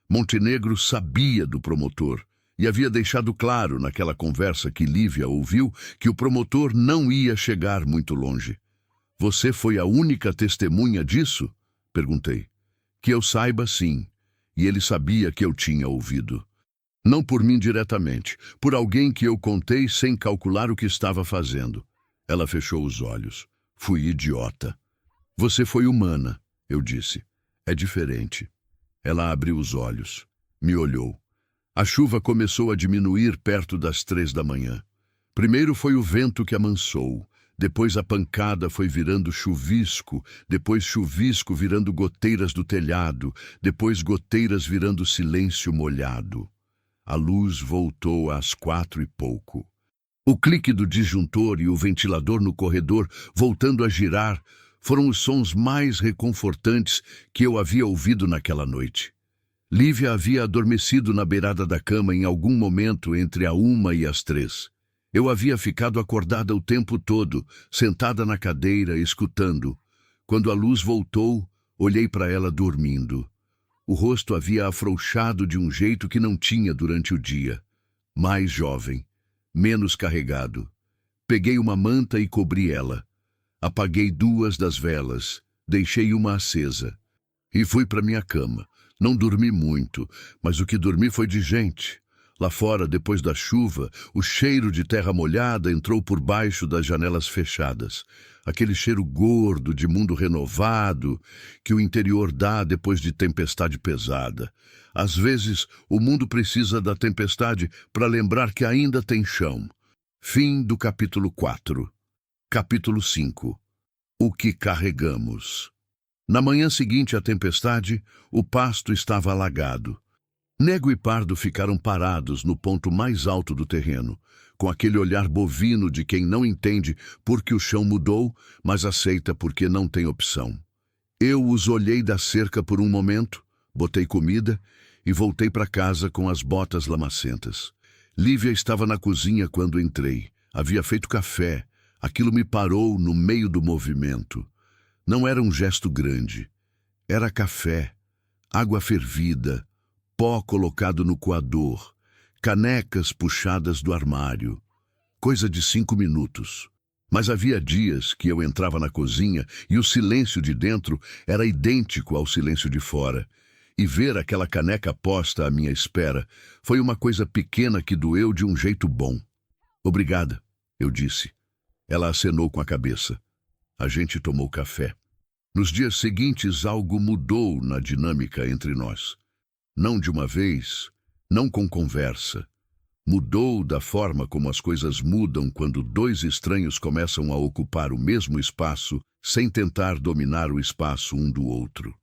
Montenegro sabia do promotor e havia deixado claro naquela conversa que Lívia ouviu que o promotor não ia chegar muito longe. Você foi a única testemunha disso? Perguntei. Que eu saiba, sim. E ele sabia que eu tinha ouvido. Não por mim diretamente, por alguém que eu contei sem calcular o que estava fazendo. Ela fechou os olhos. Fui idiota. Você foi humana, eu disse. É diferente. Ela abriu os olhos. Me olhou. A chuva começou a diminuir perto das 3 da manhã. Primeiro foi o vento que amansou. Depois a pancada foi virando chuvisco, depois chuvisco virando goteiras do telhado, depois goteiras virando silêncio molhado. A luz voltou às 4 e pouco. O clique do disjuntor e o ventilador no corredor voltando a girar foram os sons mais reconfortantes que eu havia ouvido naquela noite. Lívia havia adormecido na beirada da cama em algum momento entre a 1 e as 3. Eu havia ficado acordada o tempo todo, sentada na cadeira, escutando. Quando a luz voltou, olhei para ela dormindo. O rosto havia afrouxado de um jeito que não tinha durante o dia. Mais jovem, menos carregado. Peguei uma manta e cobri ela. Apaguei 2 das velas, deixei uma acesa. E fui para minha cama. Não dormi muito, mas o que dormi foi de gente. Lá fora, depois da chuva, o cheiro de terra molhada entrou por baixo das janelas fechadas. Aquele cheiro gordo de mundo renovado que o interior dá depois de tempestade pesada. Às vezes, o mundo precisa da tempestade para lembrar que ainda tem chão. Fim do capítulo 4. Capítulo 5. O que carregamos. Na manhã seguinte à tempestade, o pasto estava alagado. Nego e Pardo ficaram parados no ponto mais alto do terreno, com aquele olhar bovino de quem não entende porque o chão mudou, mas aceita porque não tem opção. Eu os olhei da cerca por um momento, botei comida e voltei para casa com as botas lamacentas. Lívia estava na cozinha quando entrei. Havia feito café. Aquilo me parou no meio do movimento. Não era um gesto grande. Era café, água fervida, pó colocado no coador, canecas puxadas do armário. Coisa de 5 minutos. Mas havia dias que eu entrava na cozinha e o silêncio de dentro era idêntico ao silêncio de fora. E ver aquela caneca posta à minha espera foi uma coisa pequena que doeu de um jeito bom. Obrigada, eu disse. Ela acenou com a cabeça. A gente tomou café. Nos dias seguintes, algo mudou na dinâmica entre nós. Não de uma vez, não com conversa. Mudou da forma como as coisas mudam quando dois estranhos começam a ocupar o mesmo espaço sem tentar dominar o espaço um do outro.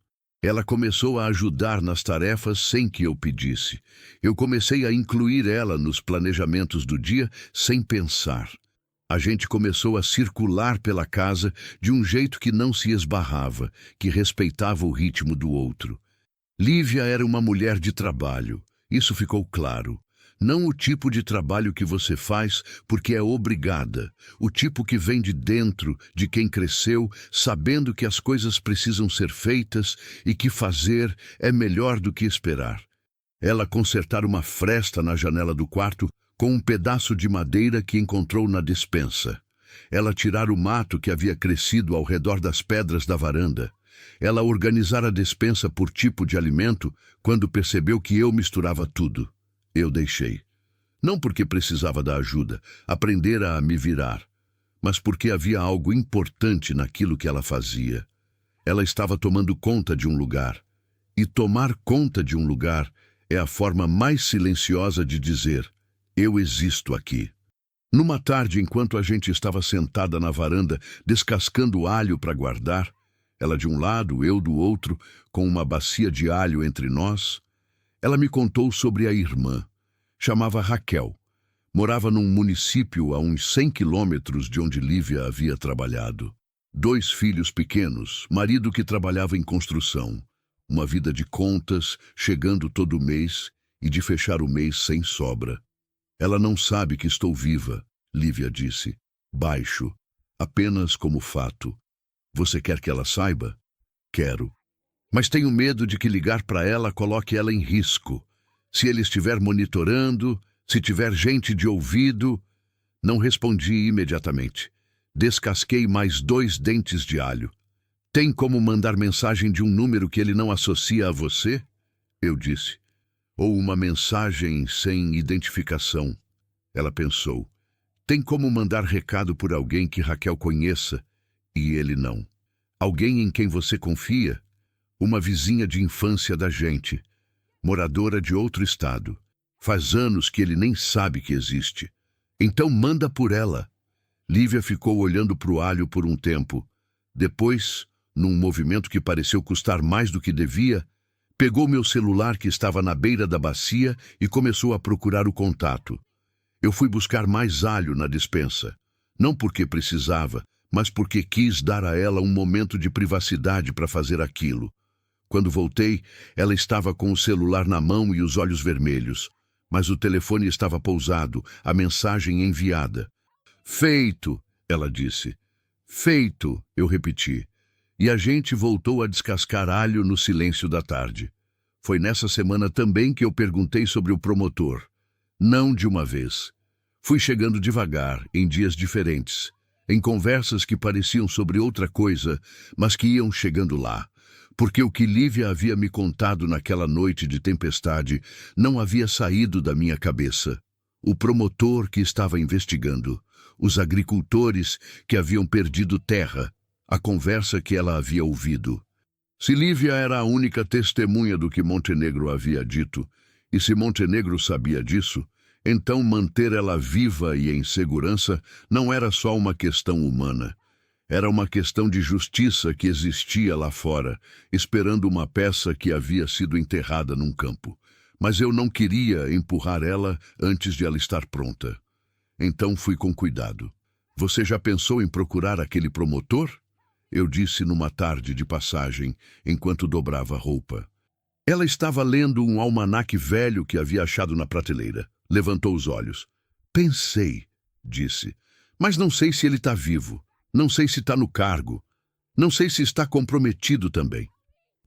Ela começou a ajudar nas tarefas sem que eu pedisse. Eu comecei a incluir ela nos planejamentos do dia sem pensar. A gente começou a circular pela casa de um jeito que não se esbarrava, que respeitava o ritmo do outro. Lívia era uma mulher de trabalho, isso ficou claro. Não o tipo de trabalho que você faz porque é obrigada, o tipo que vem de dentro, de quem cresceu, sabendo que as coisas precisam ser feitas e que fazer é melhor do que esperar. Ela consertara uma fresta na janela do quarto com um pedaço de madeira que encontrou na despensa. Ela tirara o mato que havia crescido ao redor das pedras da varanda. Ela organizara a despensa por tipo de alimento quando percebeu que eu misturava tudo. Eu deixei. Não porque precisava da ajuda, aprendera a me virar, mas porque havia algo importante naquilo que ela fazia. Ela estava tomando conta de um lugar. E tomar conta de um lugar é a forma mais silenciosa de dizer: eu existo aqui. Numa tarde, enquanto a gente estava sentada na varanda, descascando alho para guardar, ela de um lado, eu do outro, com uma bacia de alho entre nós, ela me contou sobre a irmã. Chamava Raquel. Morava num município a uns 100 quilômetros de onde Lívia havia trabalhado. 2 filhos pequenos, marido que trabalhava em construção. Uma vida de contas, chegando todo mês e de fechar o mês sem sobra. Ela não sabe que estou viva, Lívia disse. Baixo, apenas como fato. Você quer que ela saiba? Quero. Mas tenho medo de que ligar para ela coloque ela em risco. Se ele estiver monitorando, se tiver gente de ouvido... Não respondi imediatamente. Descasquei mais 2 dentes de alho. Tem como mandar mensagem de um número que ele não associa a você? Eu disse. Ou uma mensagem sem identificação. Ela pensou. Tem como mandar recado por alguém que Raquel conheça e ele não. Alguém em quem você confia? Uma vizinha de infância da gente, moradora de outro estado. Faz anos que ele nem sabe que existe. Então manda por ela. Lívia ficou olhando para o alho por um tempo. Depois, num movimento que pareceu custar mais do que devia, pegou meu celular que estava na beira da bacia e começou a procurar o contato. Eu fui buscar mais alho na despensa. Não porque precisava, mas porque quis dar a ela um momento de privacidade para fazer aquilo. Quando voltei, ela estava com o celular na mão e os olhos vermelhos. Mas o telefone estava pousado, a mensagem enviada. Feito, ela disse. Feito, eu repeti. E a gente voltou a descascar alho no silêncio da tarde. Foi nessa semana também que eu perguntei sobre o promotor. Não de uma vez. Fui chegando devagar, em dias diferentes, em conversas que pareciam sobre outra coisa, mas que iam chegando lá. Porque o que Lívia havia me contado naquela noite de tempestade não havia saído da minha cabeça. O promotor que estava investigando, os agricultores que haviam perdido terra, a conversa que ela havia ouvido. Se Lívia era a única testemunha do que Montenegro havia dito, e se Montenegro sabia disso, então manter ela viva e em segurança não era só uma questão humana. Era uma questão de justiça que existia lá fora, esperando uma peça que havia sido enterrada num campo. Mas eu não queria empurrar ela antes de ela estar pronta. Então fui com cuidado. Você já pensou em procurar aquele promotor? Eu disse numa tarde de passagem, enquanto dobrava a roupa. Ela estava lendo um almanaque velho que havia achado na prateleira. Levantou os olhos. Pensei, disse, mas não sei se ele está vivo. Não sei se está no cargo. Não sei se está comprometido também.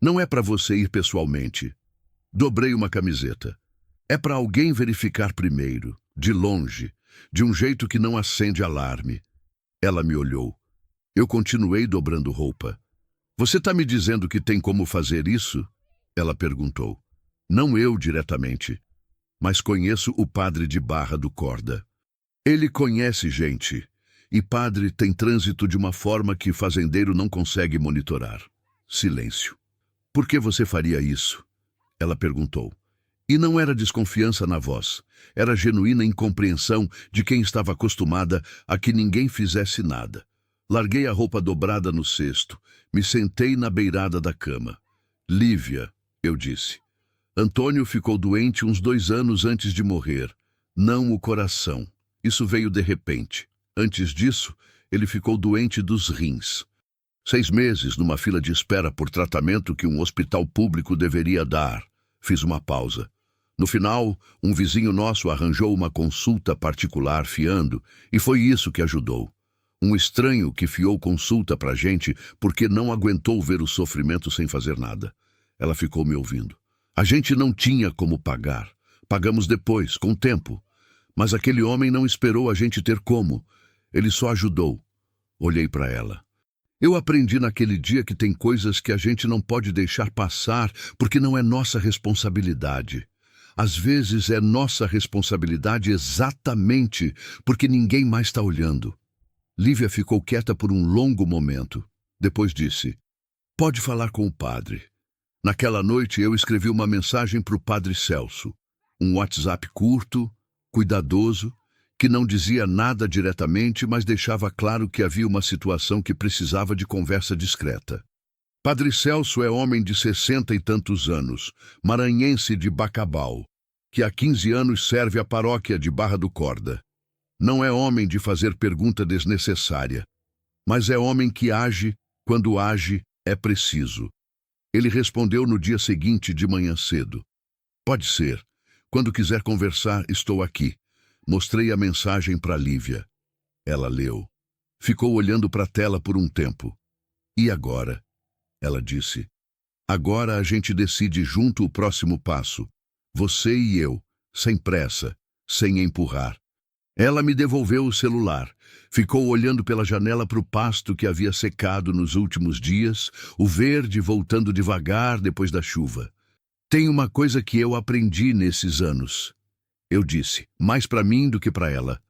Não é para você ir pessoalmente. Dobrei uma camiseta. É para alguém verificar primeiro, de longe, de um jeito que não acende alarme. Ela me olhou. Eu continuei dobrando roupa. Você está me dizendo que tem como fazer isso? Ela perguntou. Não eu diretamente, mas conheço o padre de Barra do Corda. Ele conhece gente, e padre tem trânsito de uma forma que fazendeiro não consegue monitorar. Silêncio. Por que você faria isso? Ela perguntou. E não era desconfiança na voz, era genuína incompreensão de quem estava acostumada a que ninguém fizesse nada. Larguei a roupa dobrada no cesto, me sentei na beirada da cama. Lívia, eu disse. Antônio ficou doente uns 2 anos antes de morrer. Não o coração. Isso veio de repente. Antes disso, ele ficou doente dos rins. 6 meses numa fila de espera por tratamento que um hospital público deveria dar. Fiz uma pausa. No final, um vizinho nosso arranjou uma consulta particular fiando, e foi isso que ajudou. Um estranho que fiou consulta pra gente porque não aguentou ver o sofrimento sem fazer nada. Ela ficou me ouvindo. A gente não tinha como pagar. Pagamos depois, com o tempo. Mas aquele homem não esperou a gente ter como. Ele só ajudou. Olhei para ela. Eu aprendi naquele dia que tem coisas que a gente não pode deixar passar porque não é nossa responsabilidade. Às vezes é nossa responsabilidade exatamente porque ninguém mais está olhando. Lívia ficou quieta por um longo momento. Depois disse, pode falar com o padre. Naquela noite eu escrevi uma mensagem para o padre Celso. Um WhatsApp curto, cuidadoso, que não dizia nada diretamente, mas deixava claro que havia uma situação que precisava de conversa discreta. Padre Celso é homem de 60 e tantos anos, maranhense de Bacabal, que há 15 anos serve a paróquia de Barra do Corda. Não é homem de fazer pergunta desnecessária, mas é homem que age, quando age, é preciso. Ele respondeu no dia seguinte de manhã cedo. Pode ser. Quando quiser conversar, estou aqui. Mostrei a mensagem para Lívia. Ela leu. Ficou olhando para a tela por um tempo. E agora? Ela disse. Agora a gente decide junto o próximo passo. Você e eu, sem pressa, sem empurrar. Ela me devolveu o celular. Ficou olhando pela janela para o pasto que havia secado nos últimos dias, o verde voltando devagar depois da chuva. Tem uma coisa que eu aprendi nesses anos. Eu disse, mais para mim do que para ela.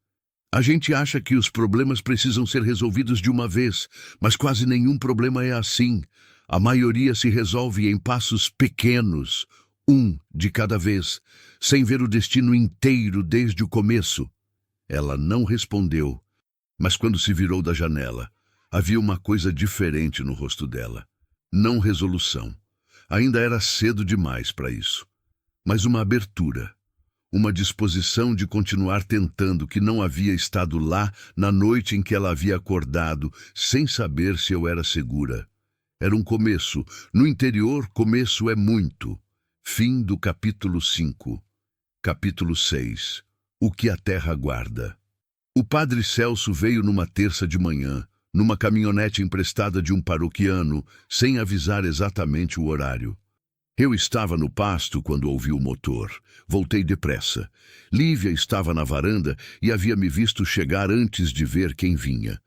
A gente acha que os problemas precisam ser resolvidos de uma vez, mas quase nenhum problema é assim. A maioria se resolve em passos pequenos, um de cada vez, sem ver o destino inteiro desde o começo. Ela não respondeu, mas quando se virou da janela, havia uma coisa diferente no rosto dela. Não resolução. Ainda era cedo demais para isso. Mas uma abertura. Uma disposição de continuar tentando que não havia estado lá na noite em que ela havia acordado, sem saber se eu era segura. Era um começo. No interior, começo é muito. Fim do capítulo 5. Capítulo 6. O que a terra guarda. O padre Celso veio numa terça de manhã, numa caminhonete emprestada de um paroquiano, sem avisar exatamente o horário. Eu estava no pasto quando ouvi o motor. Voltei depressa. Lívia estava na varanda e havia me visto chegar antes de ver quem vinha.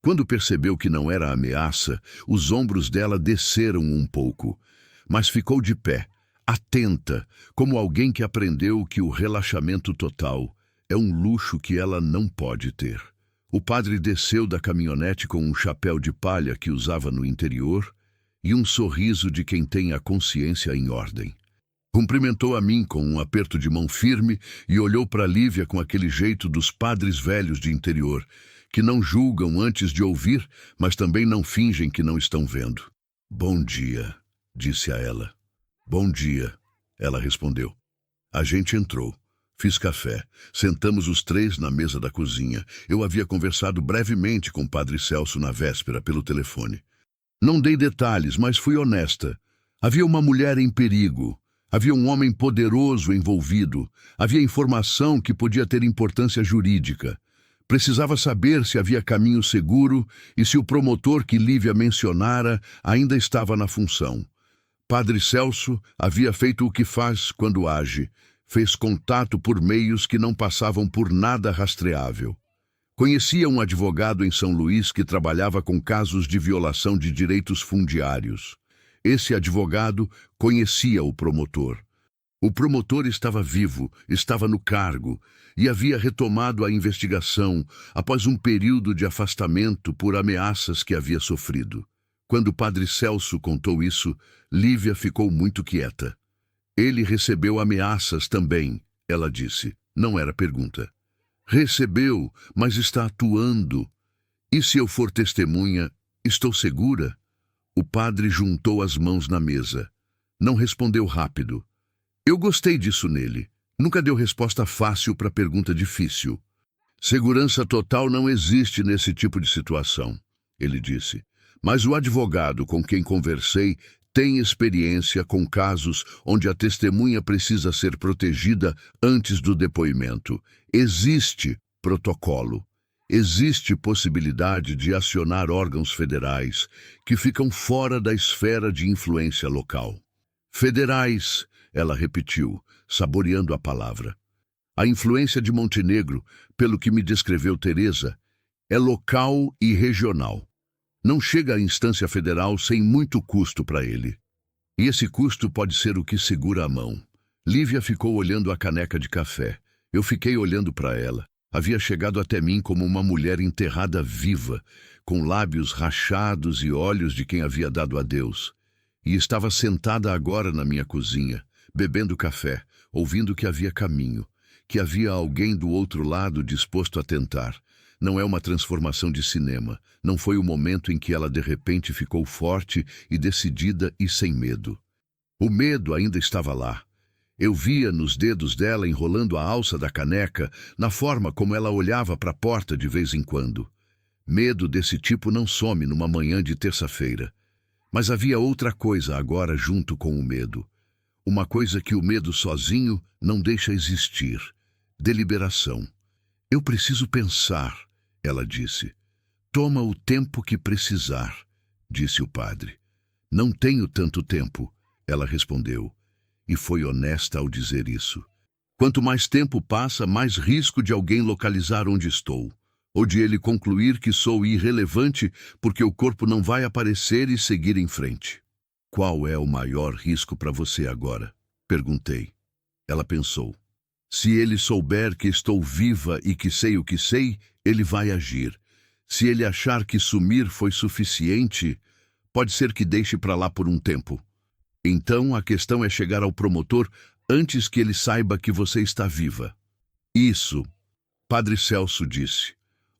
Quando percebeu que não era ameaça, os ombros dela desceram um pouco, mas ficou de pé, atenta, como alguém que aprendeu que o relaxamento total é um luxo que ela não pode ter. O padre desceu da caminhonete com um chapéu de palha que usava no interior e um sorriso de quem tem a consciência em ordem. Cumprimentou a mim com um aperto de mão firme e olhou para Lívia com aquele jeito dos padres velhos de interior, que não julgam antes de ouvir, mas também não fingem que não estão vendo. Bom dia, disse a ela. Bom dia, ela respondeu. A gente entrou. Fiz café. Sentamos os três na mesa da cozinha. Eu havia conversado brevemente com o Padre Celso na véspera pelo telefone. Não dei detalhes, mas fui honesta. Havia uma mulher em perigo. Havia um homem poderoso envolvido. Havia informação que podia ter importância jurídica. Precisava saber se havia caminho seguro e se o promotor que Lívia mencionara ainda estava na função. Padre Celso havia feito o que faz quando age. Fez contato por meios que não passavam por nada rastreável. Conhecia um advogado em São Luís que trabalhava com casos de violação de direitos fundiários. Esse advogado conhecia o promotor. O promotor estava vivo, estava no cargo e havia retomado a investigação após um período de afastamento por ameaças que havia sofrido. Quando o Padre Celso contou isso, Lívia ficou muito quieta. Ele recebeu ameaças também, ela disse. Não era pergunta. Recebeu, mas está atuando. E se eu for testemunha, estou segura? O padre juntou as mãos na mesa. Não respondeu rápido. Eu gostei disso nele. Nunca deu resposta fácil para pergunta difícil. Segurança total não existe nesse tipo de situação, ele disse. Mas o advogado com quem conversei tem experiência com casos onde a testemunha precisa ser protegida antes do depoimento. Existe protocolo. Existe possibilidade de acionar órgãos federais que ficam fora da esfera de influência local. Federais, ela repetiu, saboreando a palavra. A influência de Montenegro, pelo que me descreveu Teresa, é local e regional. Não chega à instância federal sem muito custo para ele. E esse custo pode ser o que segura a mão. Lívia ficou olhando a caneca de café. Eu fiquei olhando para ela. Havia chegado até mim como uma mulher enterrada viva, com lábios rachados e olhos de quem havia dado adeus. E estava sentada agora na minha cozinha, bebendo café, ouvindo que havia caminho, que havia alguém do outro lado disposto a tentar. Não é uma transformação de cinema. Não foi o momento em que ela de repente ficou forte e decidida e sem medo. O medo ainda estava lá. Eu via nos dedos dela enrolando a alça da caneca, na forma como ela olhava para a porta de vez em quando. Medo desse tipo não some numa manhã de terça-feira. Mas havia outra coisa agora junto com o medo. Uma coisa que o medo sozinho não deixa existir. Deliberação. Eu preciso pensar, ela disse. Toma o tempo que precisar, disse o padre. Não tenho tanto tempo, ela respondeu. E foi honesta ao dizer isso. Quanto mais tempo passa, mais risco de alguém localizar onde estou, ou de ele concluir que sou irrelevante porque o corpo não vai aparecer e seguir em frente. Qual é o maior risco para você agora? Perguntei. Ela pensou. Se ele souber que estou viva e que sei o que sei, ele vai agir. Se ele achar que sumir foi suficiente, pode ser que deixe para lá por um tempo. Então a questão é chegar ao promotor antes que ele saiba que você está viva. Isso, Padre Celso disse.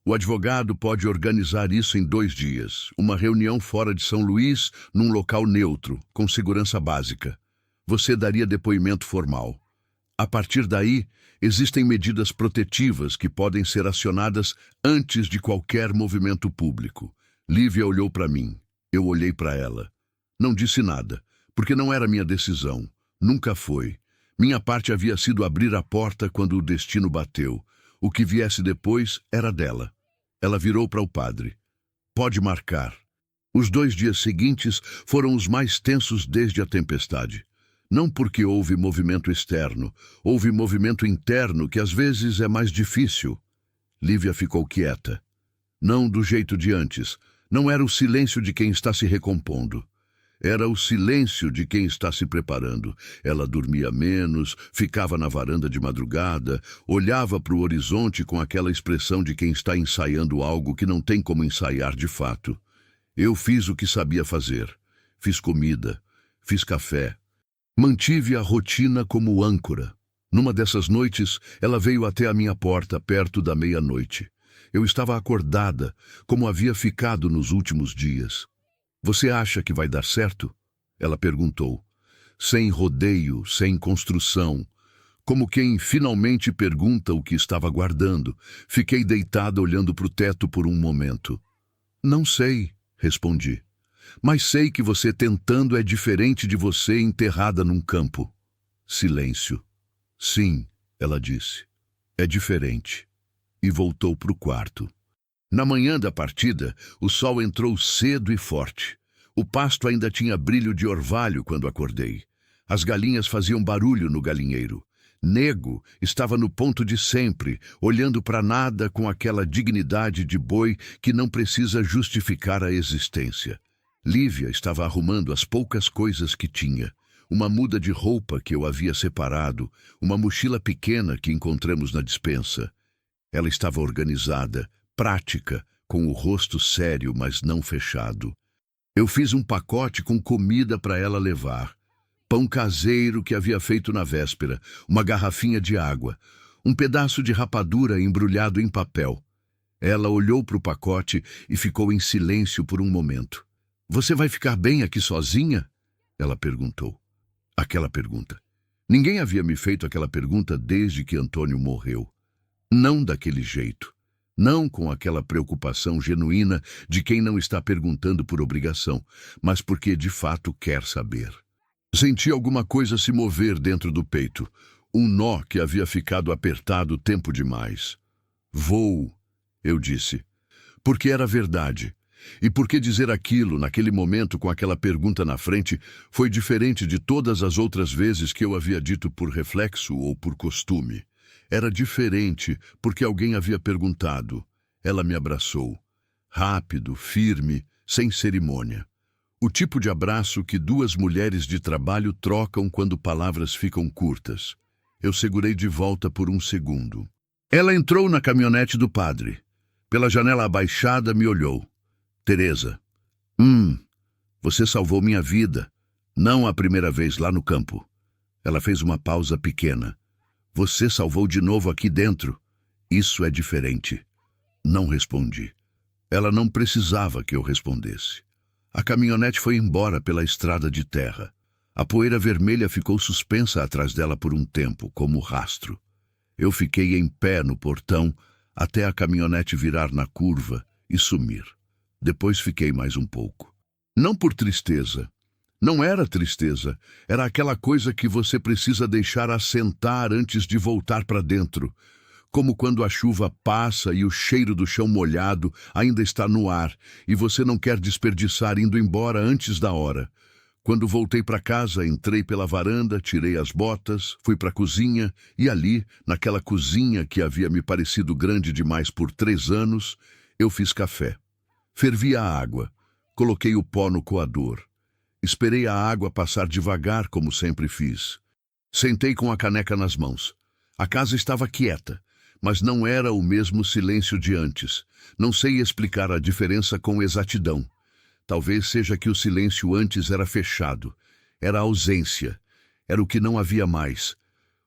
O advogado pode organizar isso em 2 dias. Uma reunião fora de São Luís, num local neutro, com segurança básica. Você daria depoimento formal. A partir daí, existem medidas protetivas que podem ser acionadas antes de qualquer movimento público. Lívia olhou para mim. Eu olhei para ela. Não disse nada, porque não era minha decisão. Nunca foi. Minha parte havia sido abrir a porta quando o destino bateu. O que viesse depois era dela. Ela virou para o padre. Pode marcar. Os 2 dias seguintes foram os mais tensos desde a tempestade. Não porque houve movimento externo, houve movimento interno que às vezes é mais difícil. Lívia ficou quieta. Não do jeito de antes. Não era o silêncio de quem está se recompondo. Era o silêncio de quem está se preparando. Ela dormia menos, ficava na varanda de madrugada, olhava para o horizonte com aquela expressão de quem está ensaiando algo que não tem como ensaiar de fato. Eu fiz o que sabia fazer. Fiz comida, fiz café. Mantive a rotina como âncora. Numa dessas noites, ela veio até a minha porta perto da meia-noite. Eu estava acordada, como havia ficado nos últimos dias. Você acha que vai dar certo? Ela perguntou. Sem rodeio, sem construção, Como quem finalmente pergunta o que estava guardando. Fiquei deitada olhando para o teto por um momento. Não sei, respondi. Mas sei que você tentando é diferente de você enterrada num campo. Silêncio. Sim, ela disse. É diferente. E voltou para o quarto. Na manhã da partida, o sol entrou cedo e forte. O pasto ainda tinha brilho de orvalho quando acordei. As galinhas faziam barulho no galinheiro. Nego estava no ponto de sempre, olhando para nada com aquela dignidade de boi que não precisa justificar a existência. Lívia estava arrumando as poucas coisas que tinha. Uma muda de roupa que eu havia separado, uma mochila pequena que encontramos na despensa. Ela estava organizada, prática, com o rosto sério, mas não fechado. Eu fiz um pacote com comida para ela levar. Pão caseiro que havia feito na véspera, uma garrafinha de água, um pedaço de rapadura embrulhado em papel. Ela olhou para o pacote e ficou em silêncio por um momento. Você vai ficar bem aqui sozinha? Ela perguntou. Aquela pergunta. Ninguém havia me feito aquela pergunta desde que Antônio morreu. Não daquele jeito. Não com aquela preocupação genuína de quem não está perguntando por obrigação, mas porque de fato quer saber. Senti alguma coisa se mover dentro do peito, um nó que havia ficado apertado tempo demais. Vou, eu disse, porque era verdade. E porque dizer aquilo, naquele momento, com aquela pergunta na frente, foi diferente de todas as outras vezes que eu havia dito por reflexo ou por costume. Era diferente porque alguém havia perguntado. Ela me abraçou. Rápido, firme, sem cerimônia. O tipo de abraço que duas mulheres de trabalho trocam quando palavras ficam curtas. Eu segurei de volta por um segundo. Ela entrou na caminhonete do padre. Pela janela abaixada me olhou. Teresa. Você salvou minha vida. Não a primeira vez lá no campo. Ela fez uma pausa pequena. Você salvou de novo aqui dentro. Isso é diferente. Não respondi. Ela não precisava que eu respondesse. A caminhonete foi embora pela estrada de terra. A poeira vermelha ficou suspensa atrás dela por um tempo, como rastro. Eu fiquei em pé no portão até a caminhonete virar na curva e sumir. Depois fiquei mais um pouco. Não por tristeza. Não era tristeza. Era aquela coisa que você precisa deixar assentar antes de voltar para dentro. Como quando a chuva passa e o cheiro do chão molhado ainda está no ar e você não quer desperdiçar indo embora antes da hora. Quando voltei para casa, entrei pela varanda, tirei as botas, fui para a cozinha e ali, naquela cozinha que havia me parecido grande demais por 3 anos, eu fiz café. Fervi a água, coloquei o pó no coador. Esperei a água passar devagar, como sempre fiz. Sentei com a caneca nas mãos. A casa estava quieta. Mas não era o mesmo silêncio de antes. Não sei explicar a diferença com exatidão. Talvez seja que o silêncio antes era fechado. Era ausência. Era o que não havia mais.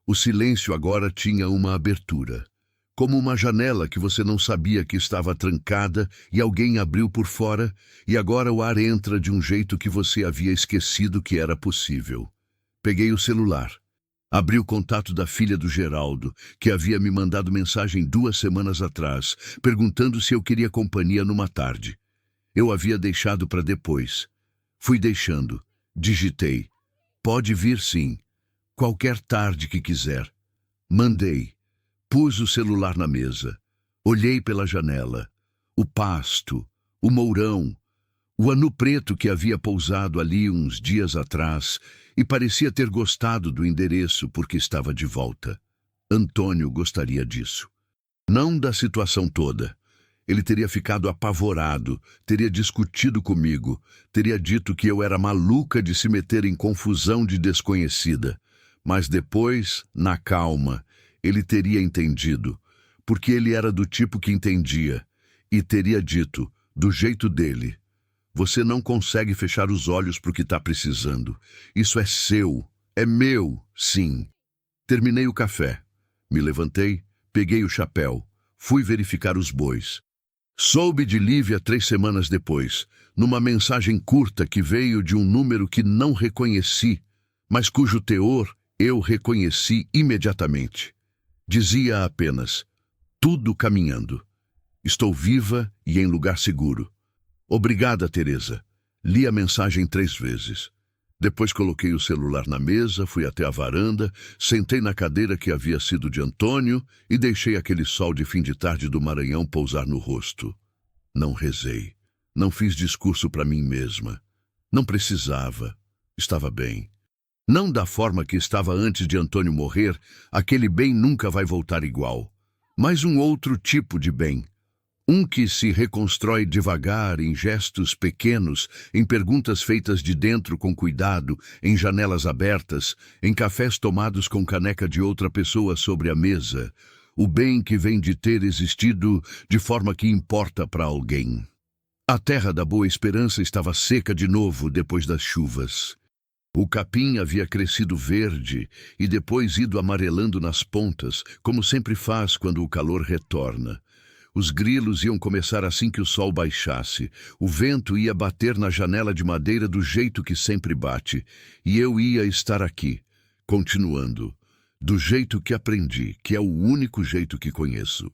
O silêncio agora tinha uma abertura. Como uma janela que você não sabia que estava trancada e alguém abriu por fora, e agora o ar entra de um jeito que você havia esquecido que era possível. Peguei o celular. Abri o contato da filha do Geraldo, que havia me mandado mensagem 2 semanas atrás, perguntando se eu queria companhia numa tarde. Eu havia deixado para depois. Fui deixando. Digitei. Pode vir sim. Qualquer tarde que quiser. Mandei. Pus o celular na mesa. Olhei pela janela. O pasto. O mourão. O anu preto que havia pousado ali uns dias atrás e parecia ter gostado do endereço porque estava de volta. Antônio gostaria disso. Não da situação toda. Ele teria ficado apavorado, teria discutido comigo, teria dito que eu era maluca de se meter em confusão de desconhecida. Mas depois, na calma, ele teria entendido, porque ele era do tipo que entendia, e teria dito, do jeito dele: você não consegue fechar os olhos para o que está precisando. Isso é seu, é meu, sim. Terminei o café. Me levantei, peguei o chapéu, fui verificar os bois. Soube de Lívia 3 semanas depois, numa mensagem curta que veio de um número que não reconheci, mas cujo teor Eu reconheci imediatamente. Dizia apenas: tudo caminhando. Estou viva e em lugar seguro. Obrigada, Teresa. Li a mensagem 3 vezes. Depois coloquei o celular na mesa, fui até a varanda, sentei na cadeira que havia sido de Antônio e deixei aquele sol de fim de tarde do Maranhão pousar no rosto. Não rezei. Não fiz discurso para mim mesma. Não precisava. Estava bem. Não da forma que estava antes de Antônio morrer, aquele bem nunca vai voltar igual. Mas um outro tipo de bem. Um que se reconstrói devagar, em gestos pequenos, em perguntas feitas de dentro com cuidado, em janelas abertas, em cafés tomados com caneca de outra pessoa sobre a mesa. O bem que vem de ter existido de forma que importa para alguém. A terra da Boa Esperança estava seca de novo depois das chuvas. O capim havia crescido verde e depois ido amarelando nas pontas, como sempre faz quando o calor retorna. Os grilos iam começar assim que o sol baixasse. O vento ia bater na janela de madeira do jeito que sempre bate. E eu ia estar aqui, continuando, do jeito que aprendi, que é o único jeito que conheço.